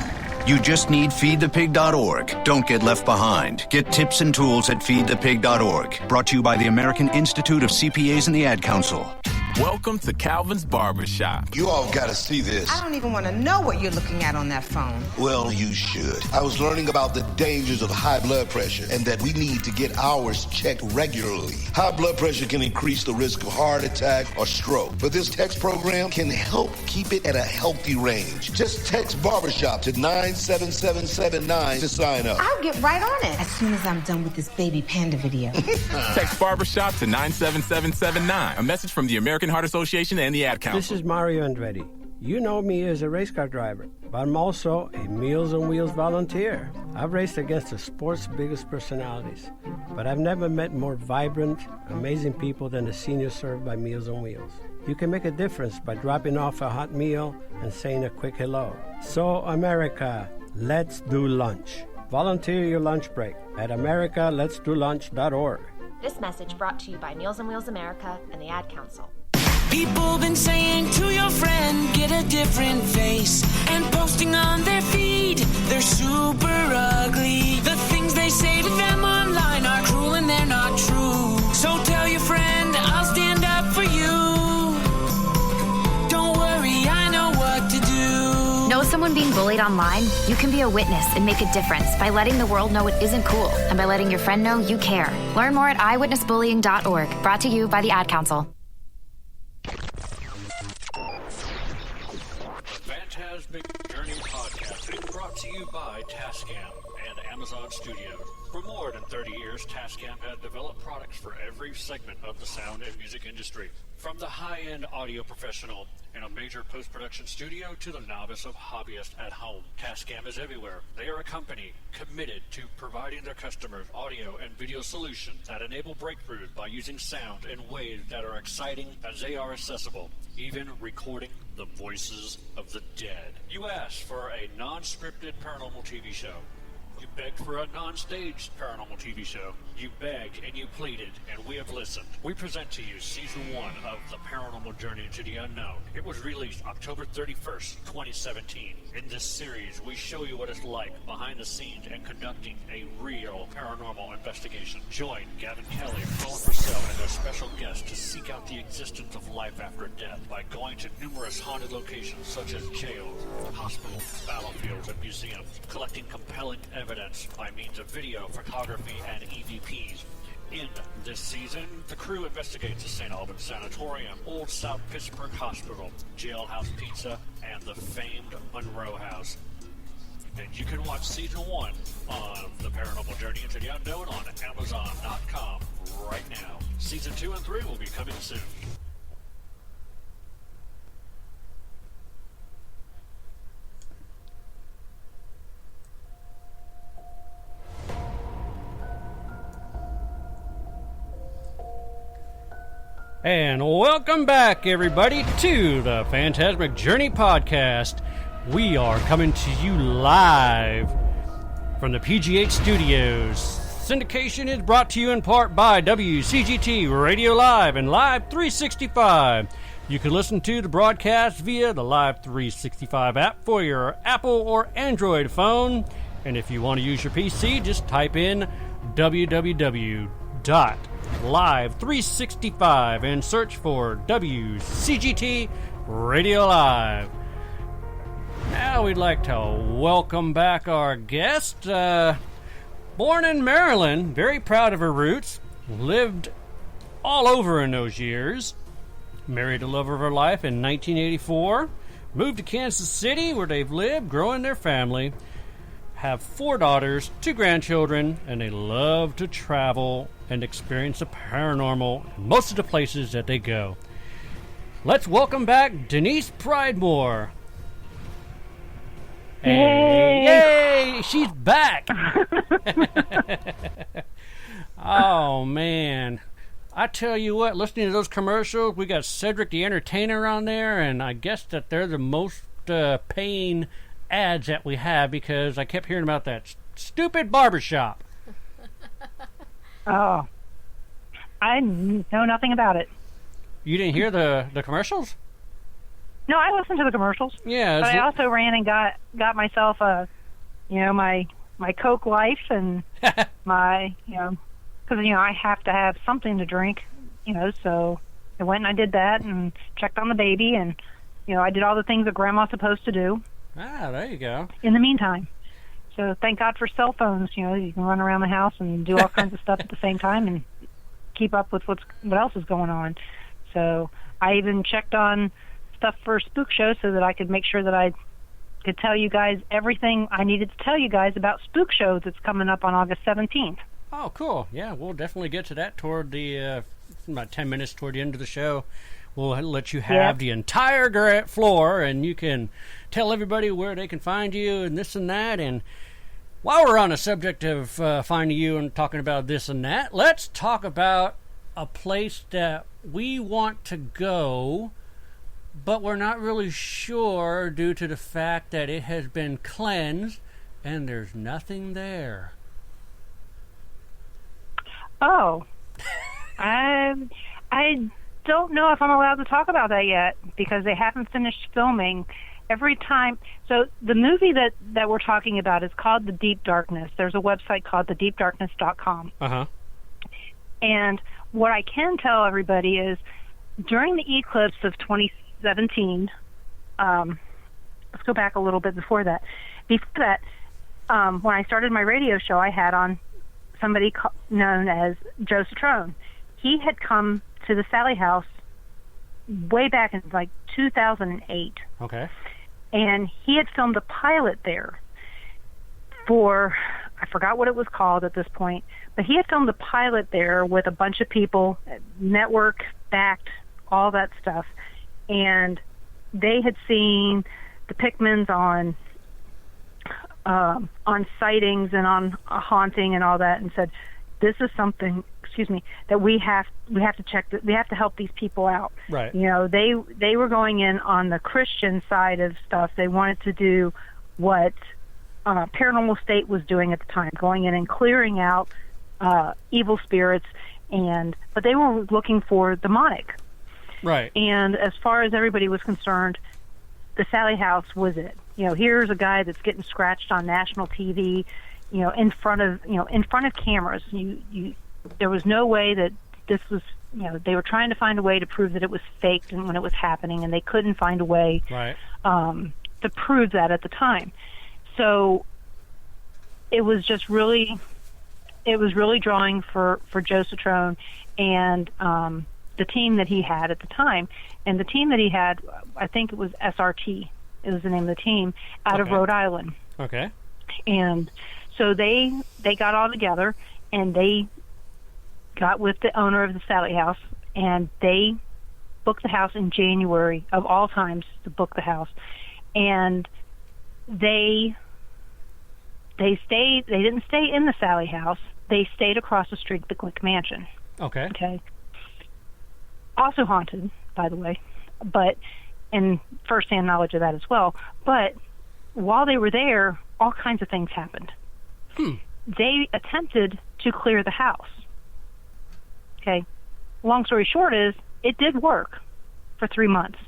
You just need FeedThePig.org. Don't get left behind. Get tips and tools at FeedThePig.org. Brought to you by the American Institute of CPAs and the Ad Council.
Welcome to Calvin's Barbershop.
You all got to see this.
I don't even want to know what you're looking at on that phone.
Well, you should. I was learning about the dangers of high blood pressure and that we need to get ours checked regularly. High blood pressure can increase the risk of heart attack or stroke, but this text program can help keep it at a healthy range. Just text Barbershop to 97779 to sign up.
I'll get right on it as soon as I'm done with this baby panda video.
Text Barbershop to 97779. A message from the American Heart Association and the Ad Council.
This is Mario Andretti. You know me as a race car driver, but I'm also a Meals on Wheels volunteer. I've raced against the sport's biggest personalities, but I've never met more vibrant, amazing people than the seniors served by Meals on Wheels. You can make a difference by dropping off a hot meal and saying a quick hello. So, America, let's do lunch. Volunteer your lunch break at americaletsdolunch.org.
This message brought to you by Meals on Wheels America and the Ad Council.
People been saying to your friend, get a different face, and posting on their feed, they're super ugly. The things they say to them online are cruel and they're not true. So tell your friend, I'll stand up for you. Don't worry, I know what to do.
Know someone being bullied online? You can be a witness and make a difference by letting the world know it isn't cool and by letting your friend know you care. Learn more at eyewitnessbullying.org. Brought to you by the Ad Council.
Phantasmic Journey Podcast is brought to you by Tascam and Amazon Studios. For more than 30 years, Tascam has developed products for every segment of the sound and music industry. From the high-end audio professional in a major post-production studio to the novice of hobbyist at home, Tascam is everywhere. They are a company committed to providing their customers audio and video solutions that enable breakthroughs by using sound in ways that are exciting as they are accessible, even recording the voices of the dead. You asked for a non-scripted paranormal TV show. You begged for a non-staged paranormal TV show. You begged and you pleaded, and we have listened. We present to you Season 1 of The Paranormal Journey into the Unknown. It was released October 31st, 2017. In this series, we show you what it's like behind the scenes and conducting a real paranormal investigation. Join Gavin Kelly, Colin Purcell, and their special guests to seek out the existence of life after death by going to numerous haunted locations such as jails, hospitals, battlefields, and museums, collecting compelling evidence by means of video, photography, and EVPs. In this season, the crew investigates the St. Albans Sanatorium, Old South Pittsburgh Hospital, Jailhouse Pizza, and the famed Monroe House. And you can watch Season 1 of The Paranormal Journey into the Unknown on Amazon.com right now. Season 2 and 3 will be coming soon.
And welcome back, everybody, to the Phantasmic Journey Podcast. We are coming to you live from the PGH Studios. Syndication is brought to you in part by WCGT Radio Live and Live 365. You can listen to the broadcast via the Live 365 app for your Apple or Android phone. And if you want to use your PC, just type in www.live365 and search for WCGT Radio Live. Now we'd like to welcome back our guest. Born in Maryland, very proud of her roots, lived all over in those years, married the love of her life in 1984, moved to Kansas City where they've lived, growing their family, have 4 daughters, 2 grandchildren, and they love to travel and experience the paranormal in most of the places that they go. Let's welcome back Denise Pridemore. Yay! She's back! Oh, man. I tell you what, listening to those commercials, we got Cedric the Entertainer on there, and I guess that they're the most paying ads that we have because I kept hearing about that stupid barbershop.
Oh. I know nothing about it.
You didn't hear the commercials?
No, I listened to the commercials.
Yeah,
but I also ran and got myself my Coke Life and my, because I have to have something to drink, so I went and I did that and checked on the baby and, I did all the things that Grandma's supposed to do.
Ah, there you go.
In the meantime. So thank God for cell phones, you can run around the house and do all kinds of stuff at the same time and keep up with what else is going on. So I even checked on stuff for Spook Show so that I could make sure that I could tell you guys everything I needed to tell you guys about Spook Show that's coming up on August 17th.
Oh, cool. Yeah, we'll definitely get to that toward the, about 10 minutes toward the end of the show. We'll let you have the entire floor, and you can tell everybody where they can find you and this and that. And while we're on the subject of finding you and talking about this and that, let's talk about a place that we want to go, but we're not really sure due to the fact that it has been cleansed and there's nothing there.
Oh. I don't know if I'm allowed to talk about that yet because they haven't finished filming. Every time, so the movie that we're talking about is called The Deep Darkness. There's a website called thedeepdarkness.com.
Uh-huh.
And what I can tell everybody is during the eclipse of 2017, let's go back a little bit before that. Before that, when I started my radio show, I had on somebody known as Joe Citrone. He had come to the Sallie House way back in like 2008.
Okay.
And he had filmed a pilot there for, I forgot what it was called at this point, but he had filmed a pilot there with a bunch of people, network backed, all that stuff. And they had seen the Pickmans on sightings and on a haunting and all that, and said, this is something, that we have to check, we have to help these people out.
Right.
They were going in on the Christian side of stuff. They wanted to do what Paranormal State was doing at the time, going in and clearing out evil spirits, but they were looking for demonic.
Right.
And as far as everybody was concerned, the Sallie House was it. Here's a guy that's getting scratched on national TV, in front of cameras. There was no way that this was, they were trying to find a way to prove that it was faked and when it was happening, and they couldn't find a way to prove that at the time. So it was just really drawing for Joe Citrone and the team that he had at the time. And the team that he had, I think it was SRT, it was the name of the team, out of Rhode Island.
Okay.
And so they got all together and they got with the owner of the Sallie House, and they booked the house in January of all times to book the house. And they didn't stay in the Sallie House. They stayed across the street at the McPike Mansion.
Okay.
Also haunted, by the way, and first-hand knowledge of that as well. But while they were there, all kinds of things happened. They attempted to clear the house. Okay. Long story short is, it did work for 3 months.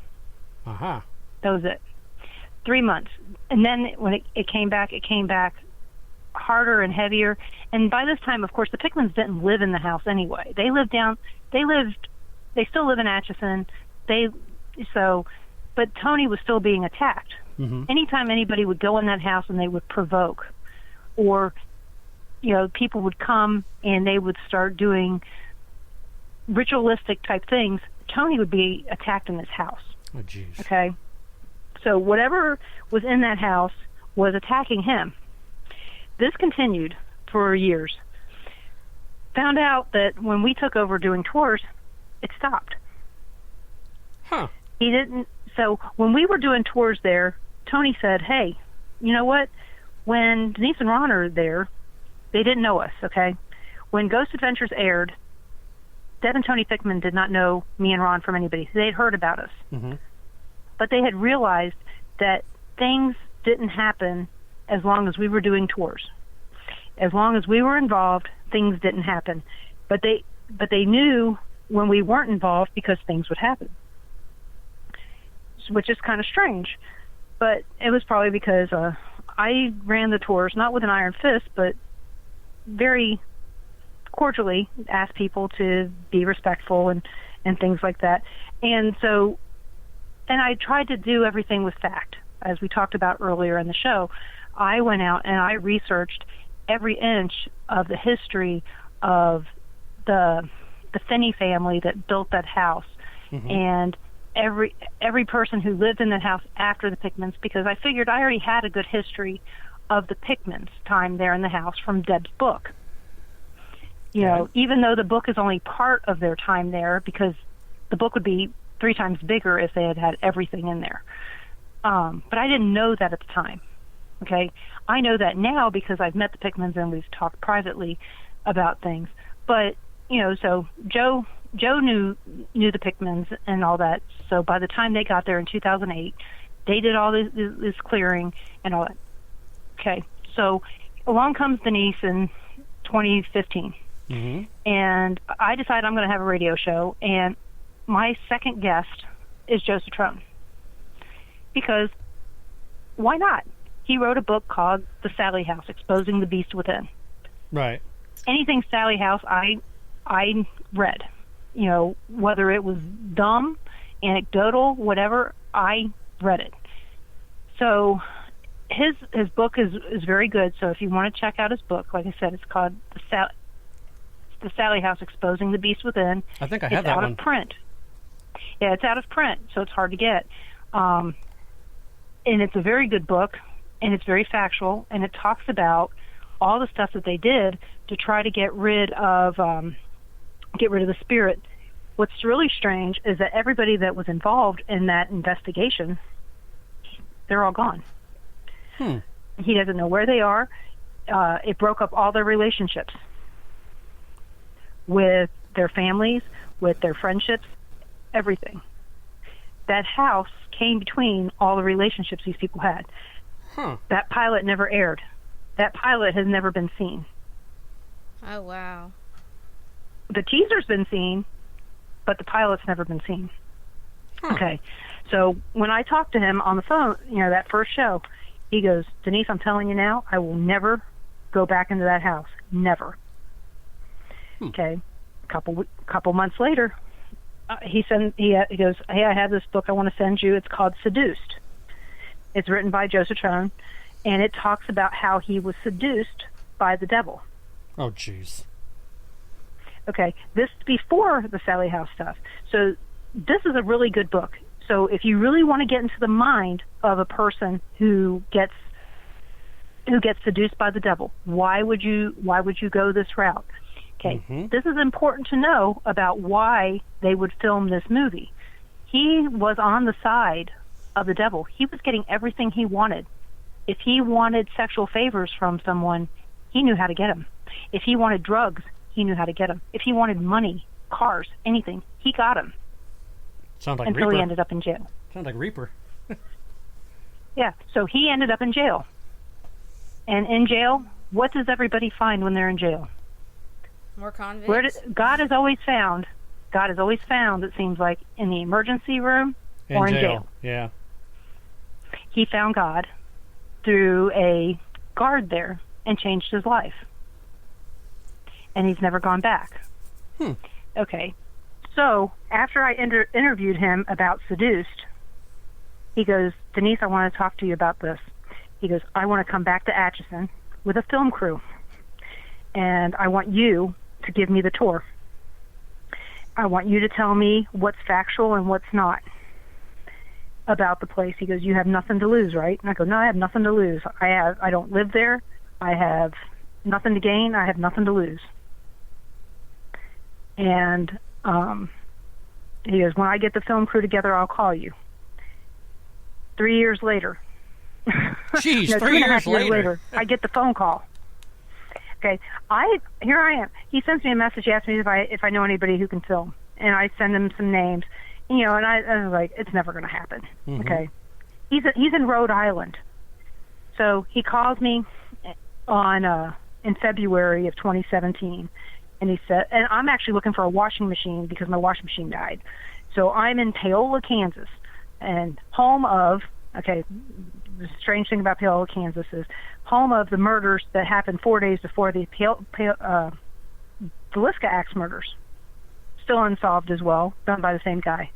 Uh-huh.
That was it. 3 months. And then when it came back harder and heavier. And by this time, of course, the Pickmans didn't live in the house anyway. They still live in Atchison. But Tony was still being attacked.
Mm-hmm.
Anytime anybody would go in that house and they would provoke, or, people would come and they would start doing ritualistic type things, Tony would be attacked in his house.
Oh, jeez.
Okay? So whatever was in that house was attacking him. This continued for years. Found out that when we took over doing tours, it stopped.
Huh.
He didn't. So when we were doing tours there, Tony said, hey, you know what? When Denise and Ron are there, they didn't know us, okay? When Ghost Adventures aired, Deb and Tony Pickman did not know me and Ron from anybody. They had heard about us.
Mm-hmm.
But they had realized that things didn't happen as long as we were doing tours. As long as we were involved, things didn't happen. But they knew when we weren't involved because things would happen, which is kind of strange. But it was probably because I ran the tours, not with an iron fist, but very cordially asked people to be respectful and things like that. And I tried to do everything with fact. As we talked about earlier in the show, I went out and I researched every inch of the history of the Finney family that built that house, mm-hmm. and every person who lived in that house after the Pickmans, because I figured I already had a good history of the Pickmans' time there in the house from Deb's book. Even though the book is only part of their time there, because the book would be 3 times bigger if they had everything in there. But I didn't know that at the time. Okay, I know that now because I've met the Pickmans and we've talked privately about things. But so Joe knew the Pickmans and all that. So by the time they got there in 2008, they did all this clearing and all that. Okay, so along comes Denise in 2015,
mm-hmm.
and I decided I'm going to have a radio show, and my second guest is Joe Citrone, because why not? He wrote a book called The Sallie House, Exposing the Beast Within.
Right.
Anything Sallie House, I read. Whether it was dumb, anecdotal, whatever, I read it. So his book is very good. So if you want to check out his book, like I said, it's called The Sallie House, Exposing the Beast Within.
I think I have that one.
It's out of print. Yeah, it's out of print, so it's hard to get. And it's a very good book, and it's very factual, and it talks about all the stuff that they did to try to get rid of the spirit. What's really strange is that everybody that was involved in that investigation, they're all gone. He doesn't know where they are. It broke up all their relationships with their families, with their friendships, everything. That house came between all the relationships these people had. That pilot never aired. That pilot has never been seen.
Oh, wow.
The teaser's been seen, but the pilot's never been seen. Okay. So when I talked to him on the phone, that first show, he goes, Denise, I'm telling you now, I will never go back into that house. Never. Okay. Couple months later, he goes, hey, I have this book I want to send you. It's called Seduced. It's written by Joe Citrone, and it talks about how he was seduced by the devil.
Oh, jeez.
Okay, this is before the Sallie House stuff. So this is a really good book. So if you really want to get into the mind of a person who gets seduced by the devil, why would you go this route? Okay, This is important to know about why they would film this movie. He was on the side of the devil. He was getting everything he wanted. If he wanted sexual favors from someone, he knew how to get them. If he wanted drugs, he knew how to get them. If he wanted money, cars, anything, he got them.
Sounds like
until
Reaper.
He ended up in jail.
Sounds like Reaper.
Yeah, so he ended up in jail. And in jail, what does everybody find when they're in jail?
More convicts.
God is always found, it seems like, in the emergency room or in jail.
Yeah.
He found God through a guard there and changed his life. And he's never gone back. Okay. So after I interviewed him about Seduced, he goes, Denise, I want to talk to you about this. He goes, I want to come back to Atchison with a film crew, and I want you to give me the tour. I want you to tell me what's factual and what's not about the place. He goes, you have nothing to lose, right? And I go, no, I have nothing to lose. I don't live there. I have nothing to gain. I have nothing to lose. And he goes, when I get the film crew together, I'll call you. 3 years later.
Jeez,
no,
3 years
2.5 years
later.
I get the phone call. Okay, here I am. He sends me a message, asks me if I know anybody who can film, and I send him some names. And I was like, it's never going to happen.
Mm-hmm.
Okay, he's in Rhode Island, so he calls me in February of 2017, and he said, and I'm actually looking for a washing machine because my washing machine died. So I'm in Paola, Kansas, and home of, okay, the strange thing about Paola, Kansas is home of the murders that happened 4 days before the Villisca Axe murders. Still unsolved as well, done by the same guy.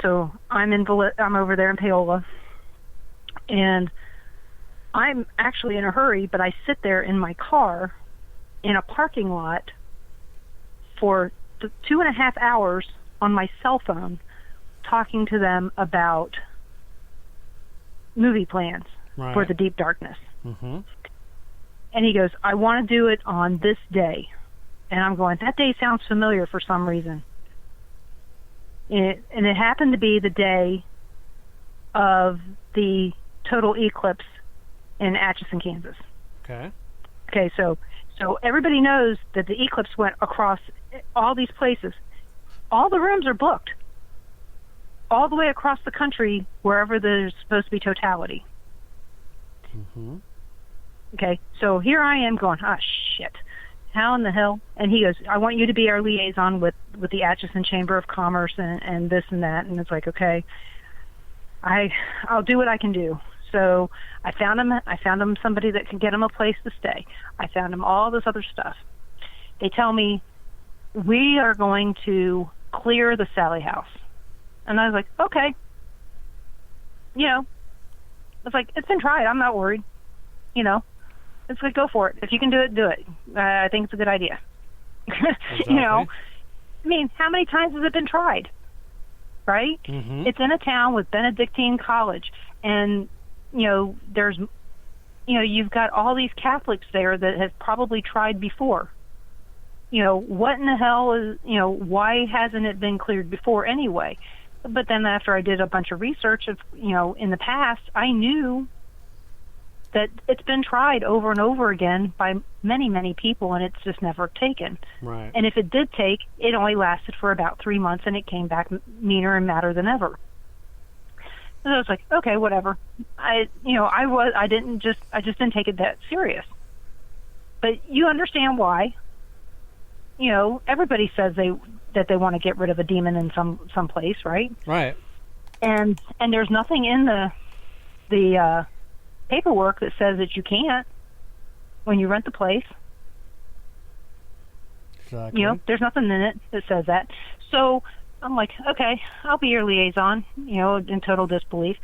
So I'm over there in Paola, and I'm actually in a hurry, but I sit there in my car in a parking lot for 2.5 hours on my cell phone talking to them about movie plans for the Deep Darkness.
Mm-hmm.
And he goes, I want to do it on this day. And I'm going, that day sounds familiar for some reason. And it happened to be the day of the total eclipse in Atchison, Kansas.
Okay.
Okay, so everybody knows that the eclipse went across all these places. All the rooms are booked. All the way across the country, wherever there's supposed to be totality.
Mm-hmm.
Okay, so here I am going, shit. How in the hell? And he goes, I want you to be our liaison with the Atchison Chamber of Commerce and this and that. And it's like, okay, I'll do what I can do. So I found him somebody that can get him a place to stay. I found him all this other stuff. They tell me, we are going to clear the Sallie House. And I was like, okay. It's like, it's been tried. I'm not worried. It's like, go for it. If you can do it, do it. I think it's a good idea.
Exactly.
I mean, how many times has it been tried? Right?
Mm-hmm.
It's in a town with Benedictine College. And, there's, you've got all these Catholics there that have probably tried before. What in the hell is, why hasn't it been cleared before anyway? But then after I did a bunch of research of, in the past, I knew that it's been tried over and over again by many, many people, and it's just never taken.
Right.
And if it did take, it only lasted for about 3 months, and it came back meaner and madder than ever. So I was like, okay, whatever. I just didn't take it that serious. But you understand why. Everybody says that they want to get rid of a demon in some place, right?
Right.
And there's nothing in the paperwork that says that you can't when you rent the place.
Exactly.
There's nothing in it that says that. So I'm like, okay, I'll be your liaison, in total disbelief.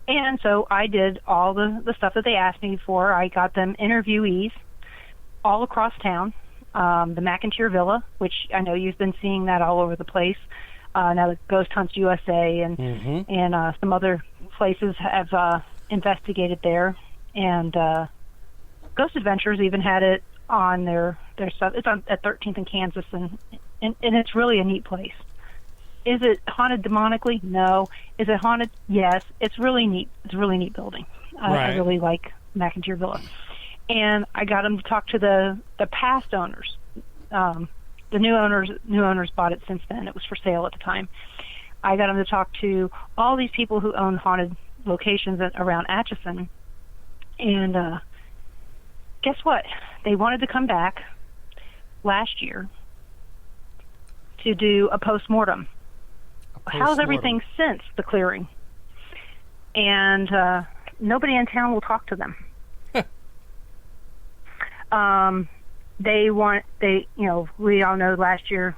And so I did all the stuff that they asked me for. I got them interviewees all across town. The McIntyre Villa, which I know you've been seeing that all over the place. Now the Ghost Hunts USA and some other places have investigated there. And Ghost Adventures even had it on their stuff. It's on at 13th and Kansas, and it's really a neat place. Is it haunted demonically? No. Is it haunted? Yes. It's really neat. It's a really neat building. I really like McIntyre Villa. And I got them to talk to the past owners. The new owners bought it since then. It was for sale at the time. I got them to talk to all these people who own haunted locations around Atchison. And guess what? They wanted to come back last year to do a post-mortem. How's everything since the clearing? And nobody in town will talk to them. we all know last year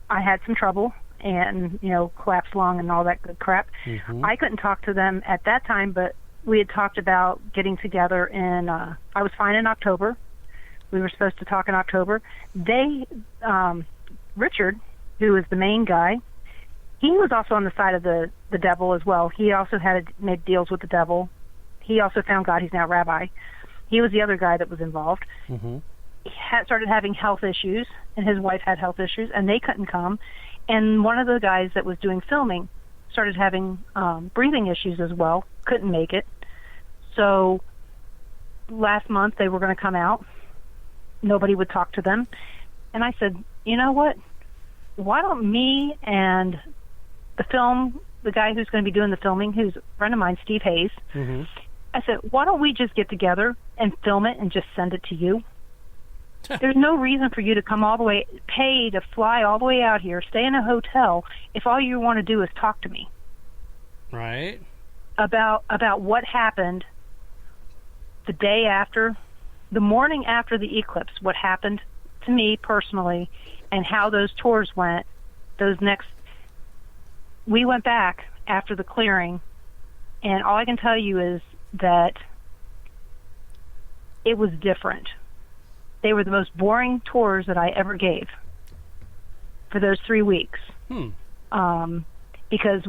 I had some trouble and, collapsed lung and all that good crap.
Mm-hmm.
I couldn't talk to them at that time, but we had talked about getting together in, I was fine in October. We were supposed to talk in October. Richard, who is the main guy, he was also on the side of the devil as well. He also had made deals with the devil. He also found God. He's now rabbi. He was the other guy that was involved.
Mm-hmm.
He started having health issues, and his wife had health issues, and they couldn't come. And one of the guys that was doing filming started having breathing issues as well, couldn't make it. So last month they were going to come out. Nobody would talk to them. And I said, you know what? Why don't me and the guy who's going to be doing the filming, who's a friend of mine, Steve Hayes,
Mm-hmm.
I said, why don't we just get together and film it and just send it to you? There's no reason for you to come all the way, pay to fly all the way out here, stay in a hotel, if all you want to do is talk to me.
Right.
About what happened the day after, the morning after the eclipse, what happened to me personally, and how those tours went. We went back after the clearing, and all I can tell you is that it was different. They were the most boring tours that I ever gave for those 3 weeks. Because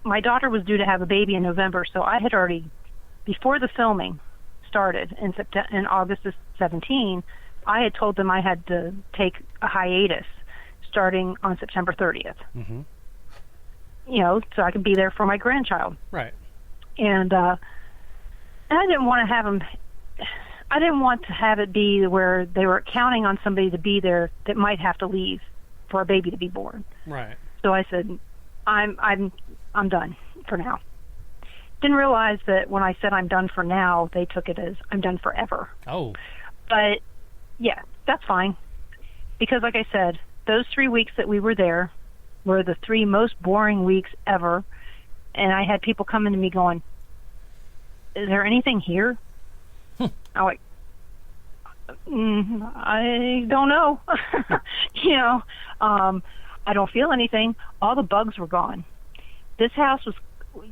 my daughter was due to have a baby in November, so I had already, before the filming started in August of 17, I had told them I had to take a hiatus starting on September 30th.
Mm-hmm.
So I could be there for my grandchild.
Right.
And I didn't want to have them. I didn't want to have it be where they were counting on somebody to be there that might have to leave for a baby to be born.
Right.
So I said, I'm done for now. Didn't realize that when I said I'm done for now, they took it as I'm done forever.
Oh.
But yeah, that's fine. Because like I said, those 3 weeks that we were there were the 3 most boring weeks ever. And I had people coming to me going, is there anything here? I'm like, I don't know. I don't feel anything. All the bugs were gone. This house was,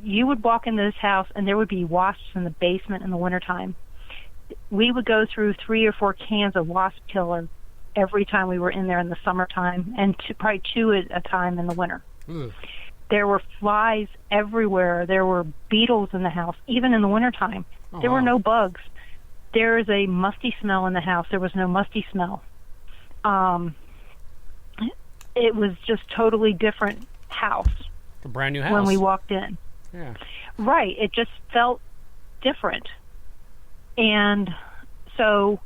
you would walk into this house and there would be wasps in the basement in the wintertime. We would go through 3 or 4 cans of wasp killer every time we were in there in the summertime, and probably 2 at a time in the winter. There were flies everywhere. There were beetles in the house, even in the wintertime. There were no bugs. There is a musty smell in the house. There was no musty smell. It was just totally different house.
A brand new house.
When we walked in.
Yeah.
Right. It just felt different. And so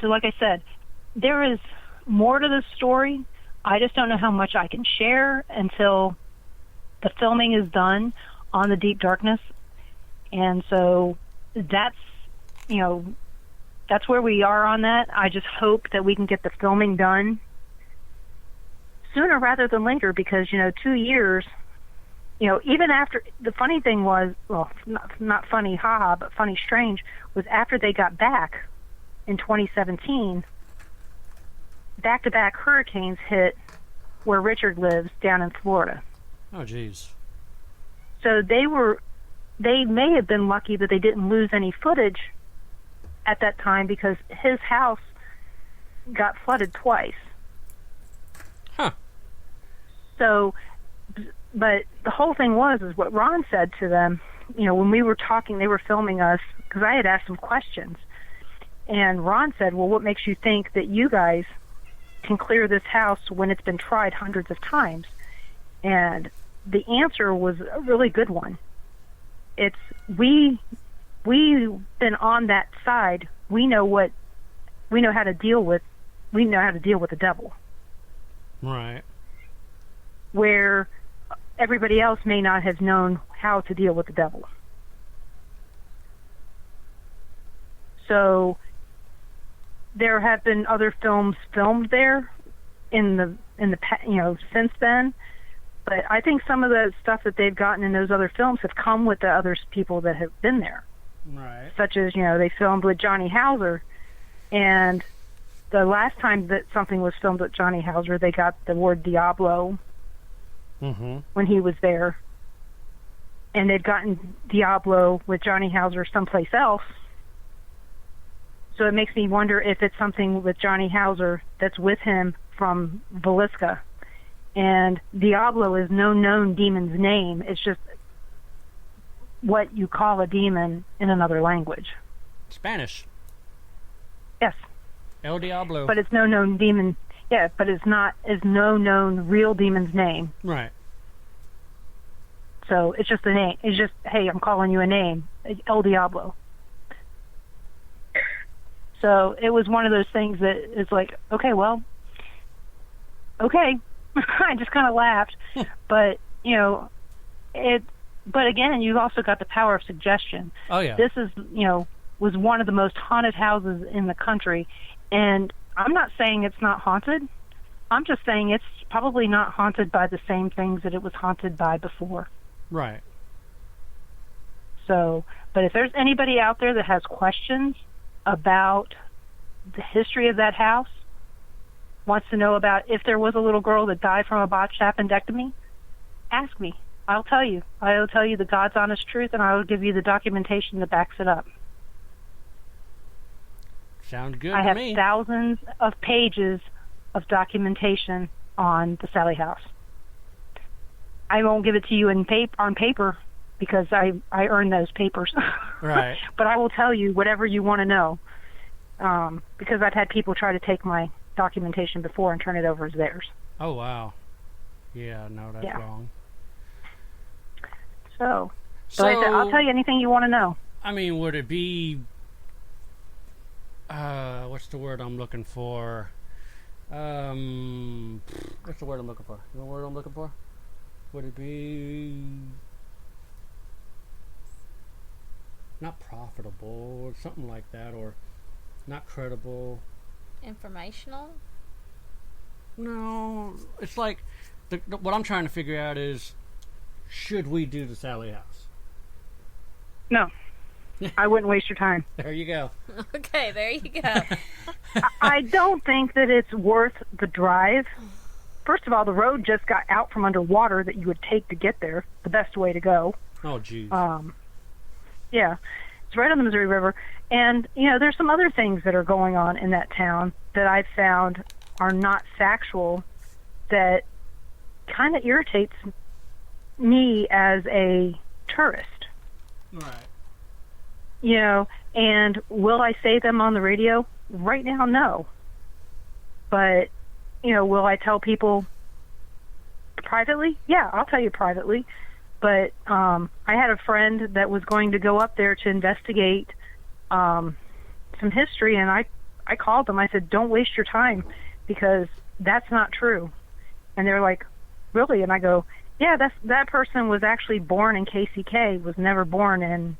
like I said, there is more to this story. I just don't know how much I can share until the filming is done on the Deep Darkness. And so that's where we are on that. I just hope that we can get the filming done sooner rather than later, because 2 years, even after, the funny thing was, well, not funny, haha, but funny, strange, was after they got back in 2017, back-to-back hurricanes hit where Richard lives down in Florida.
Oh, geez.
So they may have been lucky that they didn't lose any footage at that time, because his house got flooded twice.
Huh.
So, but the whole thing is what Ron said to them, when we were talking, they were filming us, because I had asked some questions. And Ron said, well, what makes you think that you guys can clear this house when it's been tried hundreds of times? And the answer was a really good one. It's, we've been on that side. We know how to deal with the devil.
Right.
Where everybody else may not have known how to deal with the devil. So there have been other films filmed there in the since then, but I think some of the stuff that they've gotten in those other films have come with the other people that have been there.
Right.
Such as, they filmed with Johnny Hauser, and the last time that something was filmed with Johnny Hauser, they got the word Diablo when he was there. And they'd gotten Diablo with Johnny Hauser someplace else. So it makes me wonder if it's something with Johnny Hauser that's with him from Villisca. And Diablo is no known demon's name. It's just what you call a demon in another language.
Spanish.
Yes.
El Diablo.
But it's no known demon. Yeah, but it's no known real demon's name.
Right.
So it's just a name. It's just, hey, I'm calling you a name, El Diablo. So it was one of those things that it's like, okay, well, okay. I just kind of laughed. But, but again, you've also got the power of suggestion.
Oh, yeah.
This is, was one of the most haunted houses in the country. And I'm not saying it's not haunted. I'm just saying it's probably not haunted by the same things that it was haunted by before.
Right.
So, but if there's anybody out there that has questions about the history of that house, wants to know about if there was a little girl that died from a botched appendectomy, ask me. I'll tell you. I'll tell you the God's honest truth, and I will give you the documentation that backs it up.
Sounds good
I
to
have
me.
thousands of pages of documentation on the Sallie House. I won't give it to you on paper because I earned those papers.
Right.
But I will tell you whatever you want to know, because I've had people try to take my documentation before and turn it over as theirs.
Oh, wow. Yeah, no, that's wrong.
So like I said, I'll tell you anything you want to know.
I mean, would it be... what's the word I'm looking for? What's the word I'm looking for? You know what word I'm looking for? Would it be not profitable or something like that, or not credible?
Informational?
No, it's like what I'm trying to figure out is, should we do the Sallie House?
No. I wouldn't waste your time.
There you go.
Okay, there you go.
I don't think that it's worth the drive. First of all, the road just got out from underwater that you would take to get there. The best way to go.
Oh, geez.
Yeah. It's right on the Missouri River. And, there's some other things that are going on in that town that I've found are not factual that kind of irritates me as a tourist.
Right.
And will I say them on the radio? Right now, no. But, will I tell people privately? Yeah, I'll tell you privately. But I had a friend that was going to go up there to investigate some history, and I called them. I said, don't waste your time, because that's not true. And they're like, really? And I go, yeah, that person was actually born in KCK, was never born in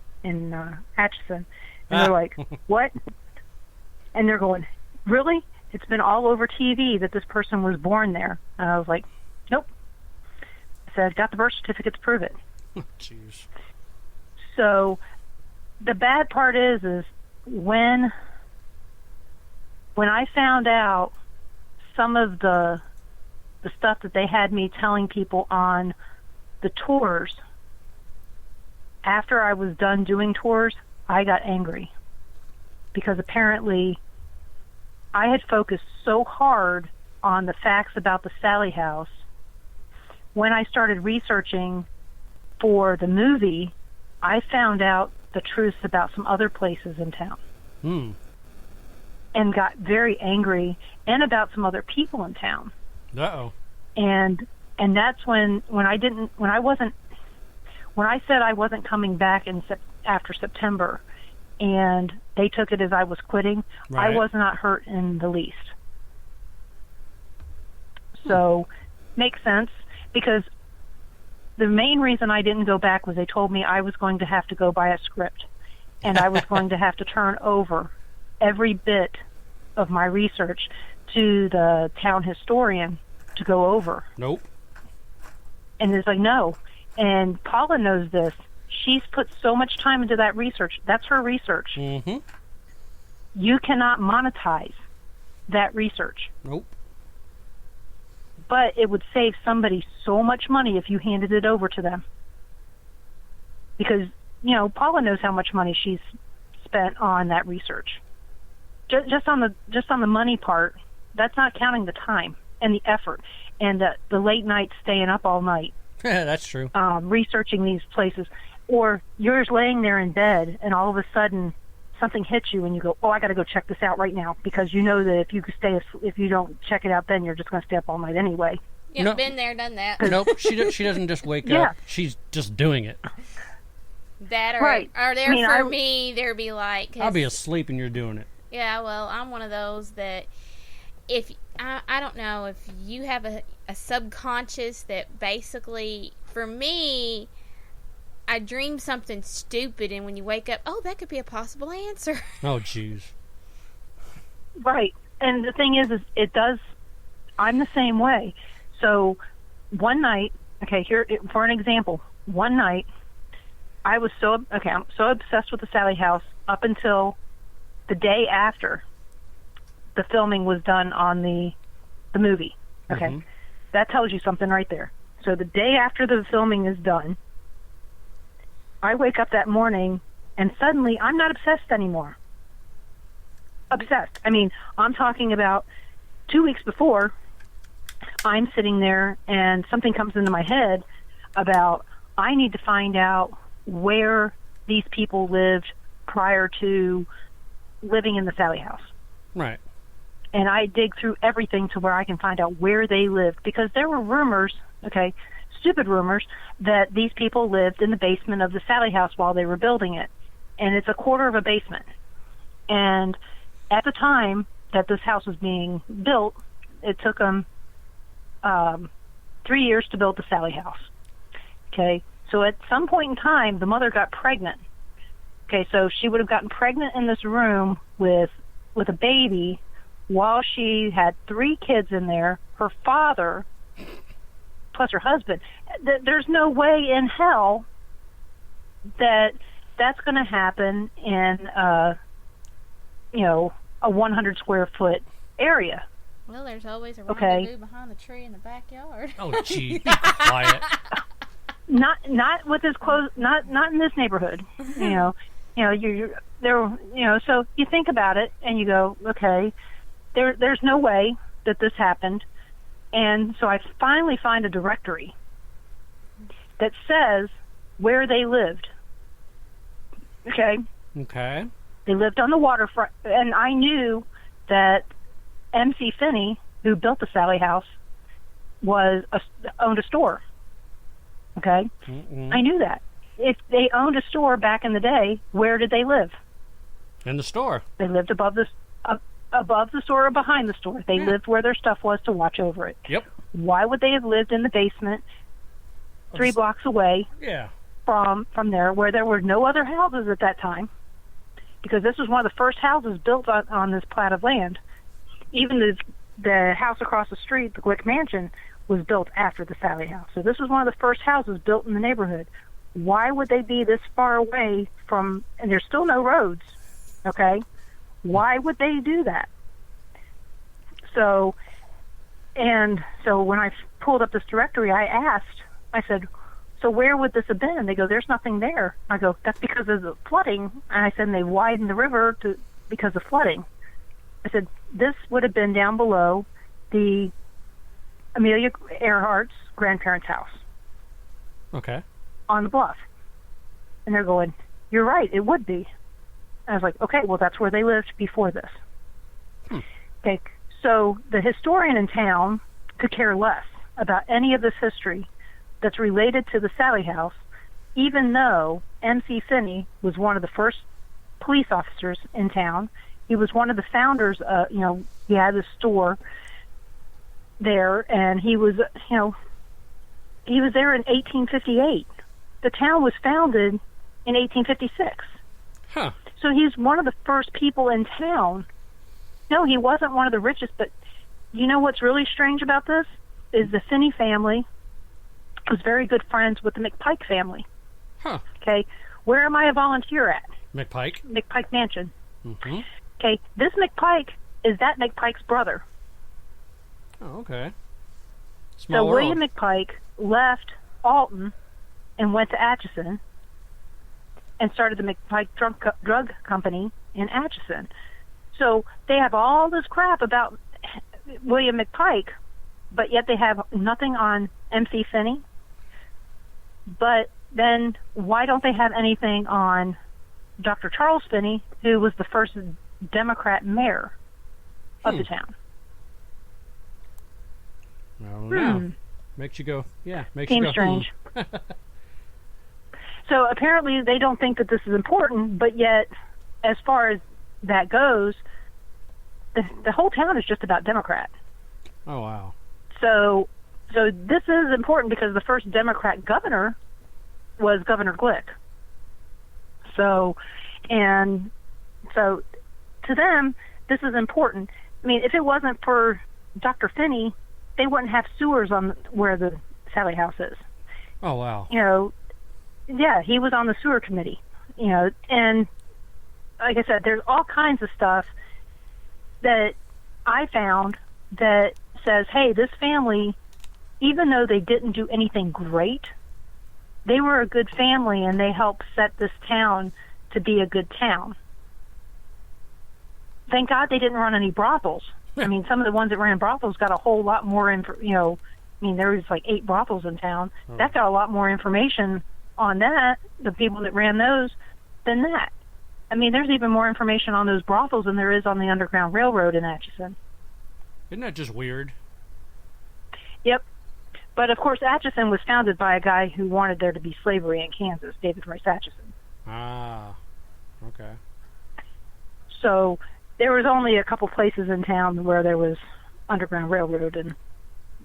Atchison. And they're like, what? And they're going, really? It's been all over TV that this person was born there. And I was like, nope. I said, I've got the birth certificate to prove it.
Jeez.
So the bad part is when I found out some of the stuff that they had me telling people on the tours, after I was done doing tours, I got angry, because apparently I had focused so hard on the facts about the Sallie House. When I started researching for the movie, I found out the truth about some other places in town. And got very angry, and about some other people in town.
Uh-oh.
And that's when I said I wasn't coming back after September, and they took it as I was quitting,
right.
I was not hurt in the least. So, makes sense, because the main reason I didn't go back was they told me I was going to have to go by a script, and I was going to have to turn over every bit of my research to the town historian to go over.
Nope.
And it's like, no. And Paula knows this. She's put so much time into that research. That's her research.
Mm-hmm.
You cannot monetize that research.
Nope.
But it would save somebody so much money if you handed it over to them. Because, Paula knows how much money she's spent on that research. Just on the money part, that's not counting the time and the effort and the late night staying up all night.
Yeah, that's true.
Researching these places. Or you're laying there in bed and all of a sudden something hits you and you go, oh, I got to go check this out right now, because you know that if you don't check it out then, you're just going to stay up all night anyway.
Yeah,
No.
been there, done that.
Nope, she doesn't just wake
Yeah.
up. She's just doing it.
That or,
Right.
or there
I mean,
for me, there'd be like... 'cause-
I'll be asleep and you're doing it.
Yeah, well, I'm one of those that if... I don't know if you have a subconscious that basically, for me... I dream something stupid, and when you wake up, oh, that could be a possible answer.
Oh, jeez.
Right. And the thing is it does, I'm the same way. So one night, okay, here, for an example, one night, I'm so obsessed with the Sallie House up until the day after the filming was done on the movie. Okay.
Mm-hmm.
That tells you something right there. So the day after the filming is done, I wake up that morning and suddenly I'm not obsessed anymore. Obsessed. I mean, I'm talking about 2 weeks before, I'm sitting there and something comes into my head about I need to find out where these people lived prior to living in the Sallie House.
Right.
And I dig through everything to where I can find out where they lived, because there were rumors, okay, stupid rumors, that these people lived in the basement of the Sallie House while they were building it. And it's a quarter of a basement. And at the time that this house was being built, it took them 3 years to build the Sallie House. Okay, so at some point in time, the mother got pregnant. Okay, so she would have gotten pregnant in this room with a baby while she had 3 kids in there, her father, plus her husband. There's no way in hell that that's going to happen in a 100 square foot area.
Well, there's always a
Okay.
rendezvous behind the tree in the backyard.
Oh, gee, be quiet.
Not with this close. Not in this neighborhood. You're there. So you think about it and you go, okay, there's no way that this happened. And so I finally find a directory that says where they lived. Okay.
Okay.
They lived on the waterfront, and I knew that MC Finney, who built the Sallie House, owned a store. Okay.
Mm-mm.
I knew that. If they owned a store back in the day, where did they live?
In the store.
They lived above the store or behind the store. They lived where their stuff was to watch over it.
Yep.
Why would they have lived in the basement 3 blocks away
Yeah.
from there, where there were no other houses at that time? Because this was one of the first houses built on this plat of land. Even the house across the street, the McPike Mansion, was built after the Sallie House. So this was one of the first houses built in the neighborhood. Why would they be this far away from, and there's still no roads, okay? Why would they do that? So when I pulled up this directory, I said, so where would this have been? And they go, there's nothing there. I go, that's because of the flooding. And I said, and they widened the river because of flooding. I said, this would have been down below the Amelia Earhart's grandparents' house.
Okay.
On the bluff. And they're going, you're right, it would be. I was like, okay, well, that's where they lived before this. Okay, so the historian in town could care less about any of this history that's related to the Sallie House, even though MC Finney was one of the first police officers in town. He was one of the founders. He had a store there, and he was there in 1858. The town was founded in 1856.
Huh.
So he's one of the first people in town. No, he wasn't one of the richest, but you know what's really strange about this is the Finney family was very good friends with the McPike family.
Huh.
Okay, where am I a volunteer at?
McPike?
McPike Mansion.
Mm-hmm.
Okay, this McPike is that McPike's brother.
Oh, okay. Small
So
world.
William McPike left Alton and went to Atchison and started the McPike Drug Company in Atchison. So they have all this crap about William McPike, but yet they have nothing on MC Finney. But then why don't they have anything on Dr. Charles Finney, who was the first Democrat mayor of the town?
I don't know. Makes you go, makes
Seems
you go,
strange. So apparently they don't think that this is important, but yet, as far as that goes, the whole town is just about Democrat.
Oh, wow.
So this is important because the first Democrat governor was Governor Glick. So to them, this is important. I mean, if it wasn't for Dr. Finney, they wouldn't have sewers on where the Sallie House is.
Oh, wow.
You know, yeah, he was on the sewer committee. You know, and like I said, there's all kinds of stuff that I found that says, hey, this family, even though they didn't do anything great, they were a good family and they helped set this town to be a good town. Thank God they didn't run any brothels. I mean, some of the ones that ran brothels got a whole lot more, there was like 8 brothels in town.
Oh.
That got a lot more information on that, the people that ran those, than that. I mean, there's even more information on those brothels than there is on the Underground Railroad in Atchison.
Isn't that just weird?
Yep. But, of course, Atchison was founded by a guy who wanted there to be slavery in Kansas, David Rice Atchison.
Ah, okay.
So there was only a couple places in town where there was Underground Railroad, and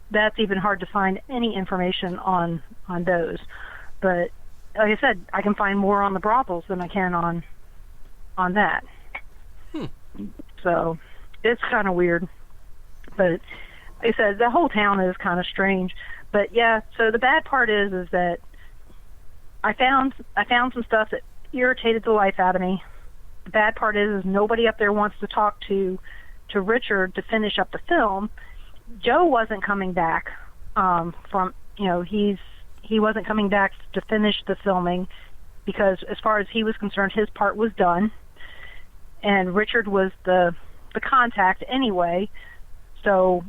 that's even hard to find any information on those. But, like I said, I can find more on the brothels than I can on that. So it's kind of weird. But like I said, the whole town is kind of strange. But yeah, so the bad part is that I found some stuff that irritated the life out of me. The bad part is nobody up there wants to talk to Richard to finish up the film. Joe wasn't coming back he wasn't coming back to finish the filming because as far as he was concerned, his part was done. And Richard was the contact anyway. So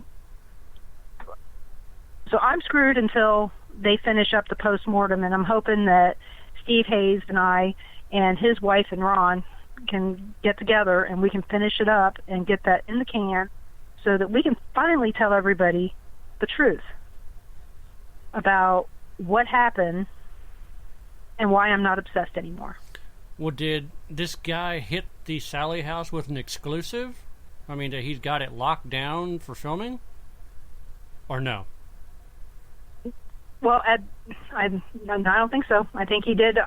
I'm screwed until they finish up the post-mortem, and I'm hoping that Steve Hayes and I and his wife and Ron can get together and we can finish it up and get that in the can so that we can finally tell everybody the truth about what happened and why I'm not obsessed anymore.
Well, did this guy hit the Sallie House with an exclusive? I mean, he's got it locked down for filming? Or no?
Well, I don't think so. I think he did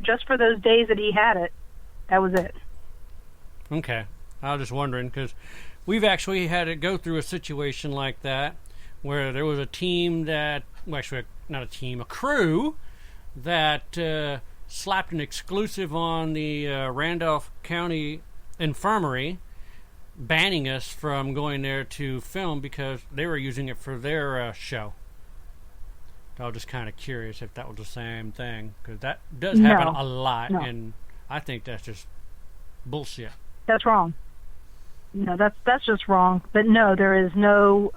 just for those days that he had it. That was it. Okay.
I was just wondering, because we've actually had to go through a situation like that where there was a team that, well, actually, not a team, a crew that slapped an exclusive on the Randolph County Infirmary, banning us from going there to film because they were using it for their show. I was just kind of curious if that was the same thing, because that does happen a lot, and I think that's just bullshit.
That's wrong. No, that's just wrong. But no, there is no...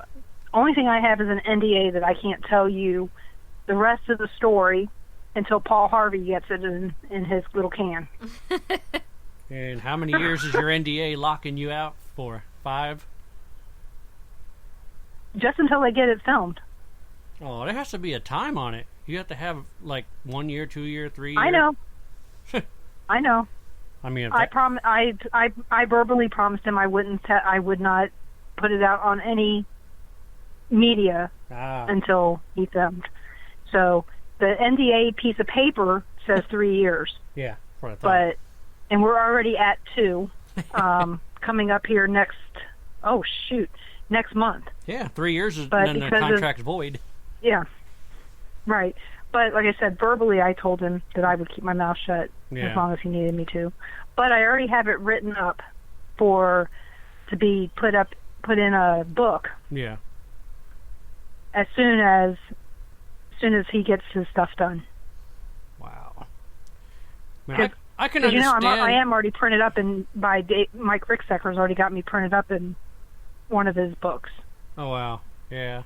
Only thing I have is an NDA that I can't tell you the rest of the story until Paul Harvey gets it in his little can.
And how many years is your NDA locking you out for? 5?
Just until they get it filmed.
Oh, there has to be a time on it. You have to have like 1 year, 2 year, 3 years.
I know. I know.
I mean,
I verbally promised him I would not put it out on any media until he filmed. So the NDA piece of paper says 3 years.
Yeah, what I thought.
And we're already at 2, coming up here next month.
Yeah, 3 years is then the contract's void.
Yeah, right. But like I said, verbally, I told him that I would keep my mouth shut as long as he needed me to. But I already have it written up to be put in a book.
Yeah.
As soon as he gets his stuff done.
Wow. Man, I can understand.
You know, I am already printed up by Mike Rickstecker's already got me printed up in one of his books.
Oh wow, yeah.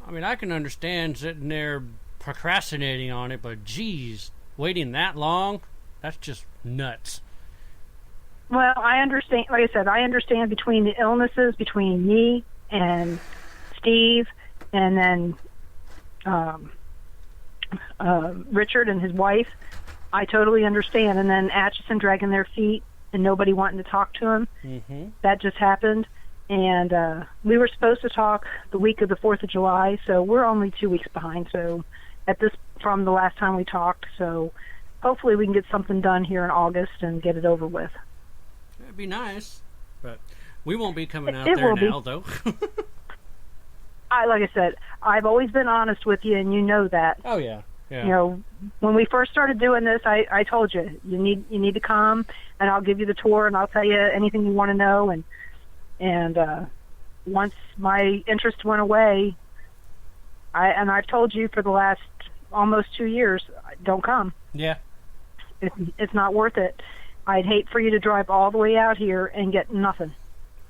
I mean, I can understand sitting there procrastinating on it, but geez, waiting that long, that's just nuts.
Well, I understand. Like I said, I understand between the illnesses between me and Steve, and then Richard and his wife. I totally understand. And then Atchison dragging their feet and nobody wanting to talk to him.
Mm-hmm.
That just happened. And we were supposed to talk the week of the 4th of July, so we're only 2 weeks behind. So from the last time we talked. So hopefully we can get something done here in August and get it over with.
It'd be nice, but we won't be coming out there now, though.
Like I said, I've always been honest with you, and you know that.
Oh yeah. Yeah.
You know, when we first started doing this, I told you you need to come, and I'll give you the tour, and I'll tell you anything you want to know. And once my interest went away, I've told you for the last almost 2 years, don't come.
Yeah.
It's not worth it. I'd hate for you to drive all the way out here and get nothing.